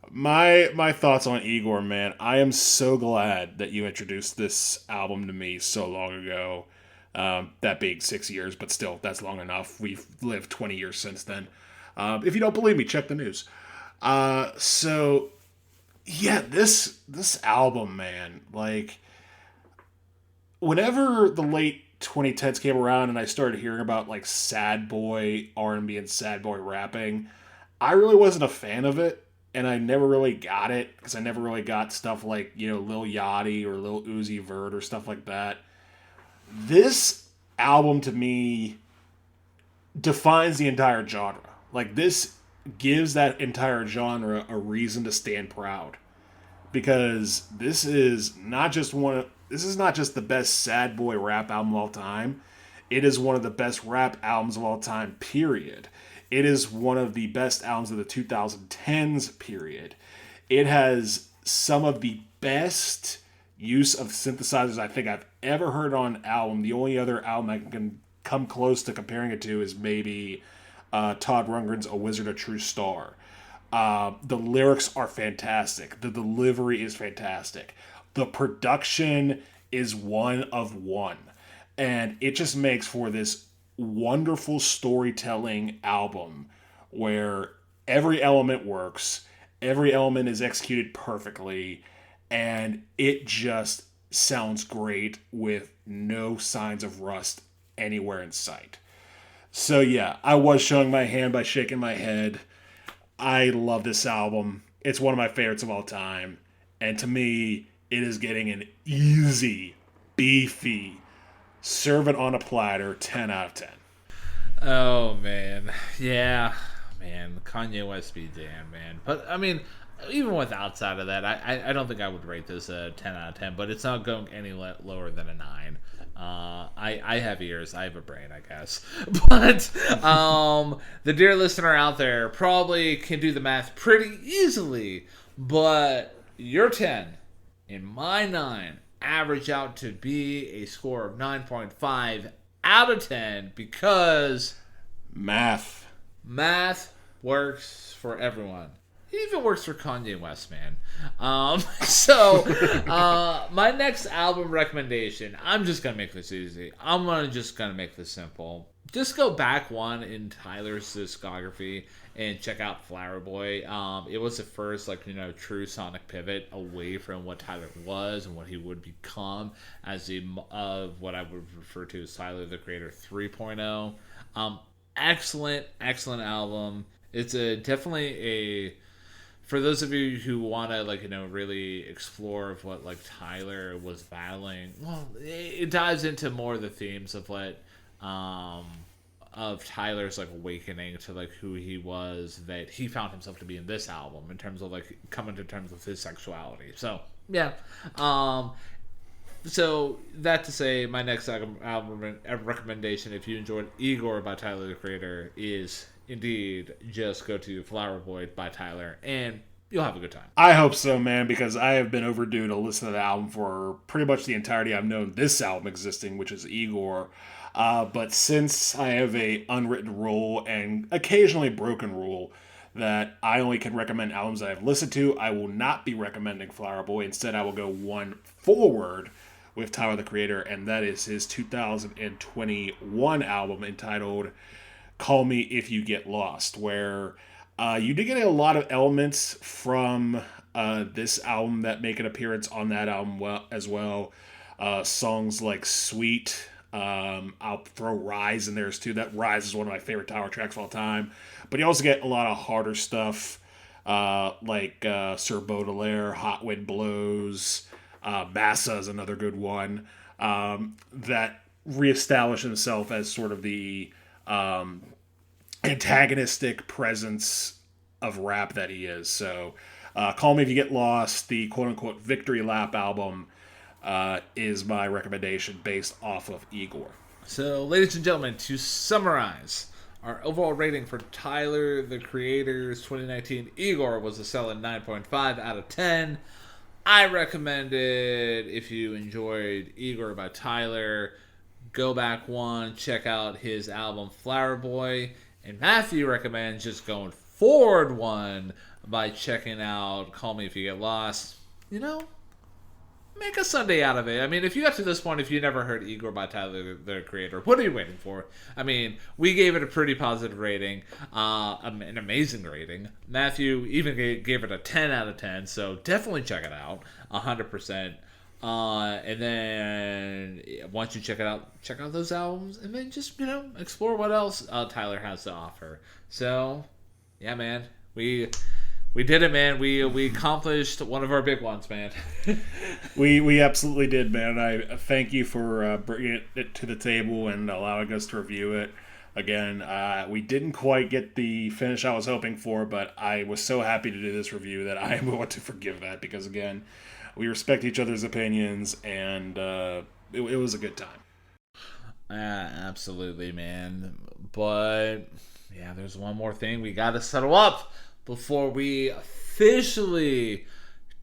my thoughts on Igor, man. I am so glad that you introduced this album to me so long ago. That being 6 years, but still, that's long enough. We've lived 20 years since then. If you don't believe me, check the news. So yeah, this album, man, whenever the late 2010s came around and I started hearing about sad boy R&B and sad boy rapping, I really wasn't a fan of it, and I never really got it because I never really got stuff Lil Yachty or Lil Uzi Vert or stuff like that. This album to me defines the entire genre. This gives that entire genre a reason to stand proud, because this is not just the best sad boy rap album of all time. It is one of the best rap albums of all time, period. It is one of the best albums of the 2010s, period. It has some of the best use of synthesizers I think I've ever heard on an album. The only other album I can come close to comparing it to is maybe Todd Rundgren's A Wizard, a True Star. The lyrics are fantastic. The delivery is fantastic. The production is one of one. And it just makes for this wonderful storytelling album where every element works, every element is executed perfectly, and it just sounds great with no signs of rust anywhere in sight. So yeah, I was showing my hand by shaking my head. I love this album. It's one of my favorites of all time. And to me, it is getting an easy, beefy, serve it on a platter 10 out of 10. Oh man, yeah, man, Kanye West be damned, man. But I mean, even with outside of that, I don't think I would rate this a 10 out of 10. But it's not going any lower than a 9. I have ears, I have a brain, I guess. But the dear listener out there probably can do the math pretty easily. But your 10 and my 9 average out to be a score of 9.5 out of 10 because Math works for everyone. It even works for Kanye West, man. So my next album recommendation, I'm just going to make this easy. Just going to make this simple. Just go back one in Tyler's discography and check out Flower Boy. It was the first, true sonic pivot away from what Tyler was and what he would become as what I would refer to as Tyler, the Creator 3.0. Excellent album. It's definitely for those of you who want to really explore of what Tyler was battling. Well, it dives into more of the themes of what of Tyler's awakening to who he was, that he found himself to be in this album in terms of coming to terms with his sexuality. So yeah, so that to say, my next album recommendation, if you enjoyed Igor by Tyler the Creator, is indeed just go to Flower Boy by Tyler and you'll have a good time. I hope so, man, because I have been overdue to listen to the album for pretty much the entirety I've known this album existing, which is Igor. But since I have a unwritten rule and occasionally broken rule that I only can recommend albums that I've listened to, I will not be recommending Flower Boy. Instead, I will go one forward with Tyler the Creator, and that is his 2021 album entitled Call Me If You Get Lost, where you do get a lot of elements from this album that make an appearance on that album as well. Songs like Sweet, I'll throw Rise in there too. That Rise is one of my favorite Tyler tracks of all time. But you also get a lot of harder stuff like Sir Baudelaire, Hot Wind Blows, Massa is another good one that reestablish himself as sort of the antagonistic presence of rap that he is. So Call Me If You Get Lost, the quote-unquote Victory Lap album, is my recommendation based off of Igor. So, ladies and gentlemen, to summarize, our overall rating for Tyler, the Creator's 2019 Igor was a solid 9.5 out of 10. I recommend it if you enjoyed Igor by Tyler. Go back one, check out his album Flower Boy. And Matthew recommends just going forward one by checking out Call Me If You Get Lost. Make a Sunday out of it. I mean, if you got to this point, if you never heard Igor by Tyler, the Creator, what are you waiting for? I mean, we gave it a pretty positive rating, an amazing rating. Matthew even gave it a 10 out of 10, so definitely check it out, 100%. And then once you check out those albums, and then just, explore what else Tyler has to offer. So, yeah, man, we did it, man. We accomplished one of our big ones, man. We absolutely did, man. I thank you for bringing it to the table and allowing us to review it. Again, we didn't quite get the finish I was hoping for, but I was so happy to do this review that I am going to forgive that because, again, we respect each other's opinions, and it was a good time. Absolutely, man. But, yeah, there's one more thing we got to settle up before we officially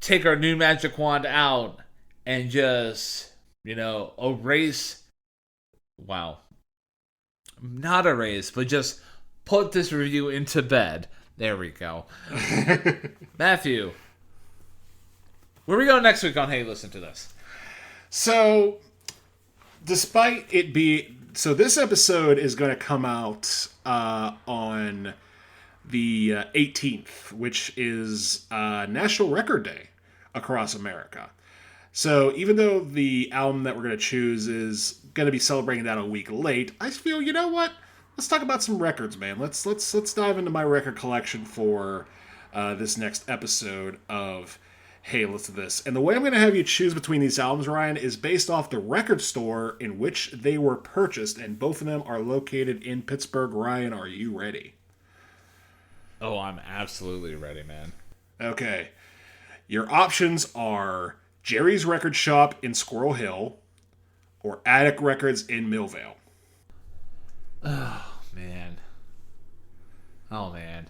take our new magic wand out and just, erase. Wow. Not erase, but just put this review into bed. There we go. Matthew, where we go next week on Hey, Listen to This? So, despite it So this episode is going to come out on the 18th, which is National Record Day across America. So even though the album that we're going to choose is going to be celebrating that a week late, I feel, you know what? Let's talk about some records, man. Let's dive into my record collection for this next episode of Hey, Listen to This. And the way I'm going to have you choose between these albums, Ryan, is based off the record store in which they were purchased, and both of them are located in Pittsburgh. Ryan, are you ready? Oh, I'm absolutely ready, man. Okay. Your options are Jerry's Record Shop in Squirrel Hill or Attic Records in Millvale. Oh, man. Oh, man.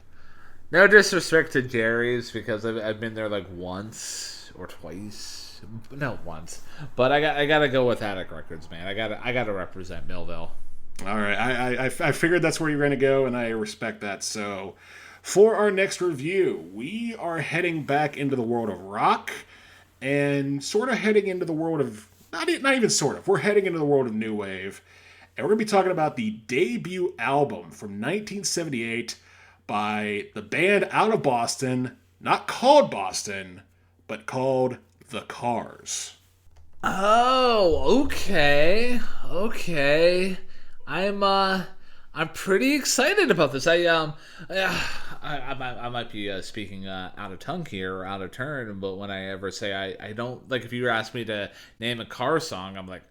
No disrespect to Jerry's, because I've been there like once or twice. No, once. But I gotta go with Attic Records, man. I gotta represent Millville. All right. I figured that's where you're going to go, and I respect that. So for our next review, we are heading back into the world of rock and sort of heading into the world of, not even sort of, we're heading into the world of new wave. And we're going to be talking about the debut album from 1978 by the band out of Boston, not called Boston, but called The Cars. Oh, okay. Okay. I'm pretty excited about this. I might be speaking out of tongue here or out of turn, but when I ever say I don't, like, if you ask me to name a car song, I'm like,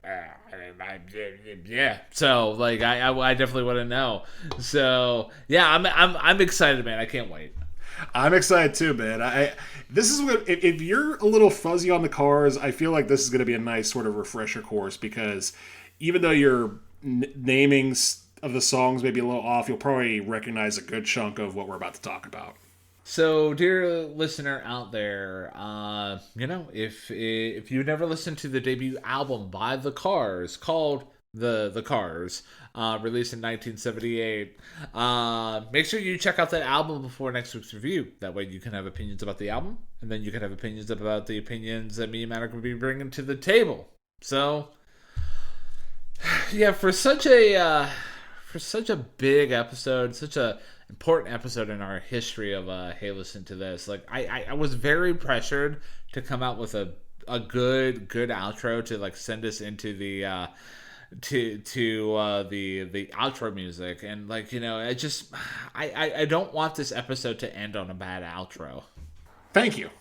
yeah. So like I definitely want to know. So yeah, I'm excited, man. I can't wait. I'm excited too, man. This is what, if you're a little fuzzy on the Cars, I feel like this is going to be a nice sort of refresher course, because even though your namings of the songs may be a little off, you'll probably recognize a good chunk of what we're about to talk about. So, dear listener out there, if you never listened to the debut album by The Cars, called The Cars, released in 1978, make sure you check out that album before next week's review. That way you can have opinions about the album, and then you can have opinions about the opinions that me and Matt are going to be bringing to the table. So, yeah, for such a big episode, such a important episode in our history of Hey, Listen to This. Like, I was very pressured to come out with a good outro to like send us into the the outro music, and like, I don't want this episode to end on a bad outro. Thank you.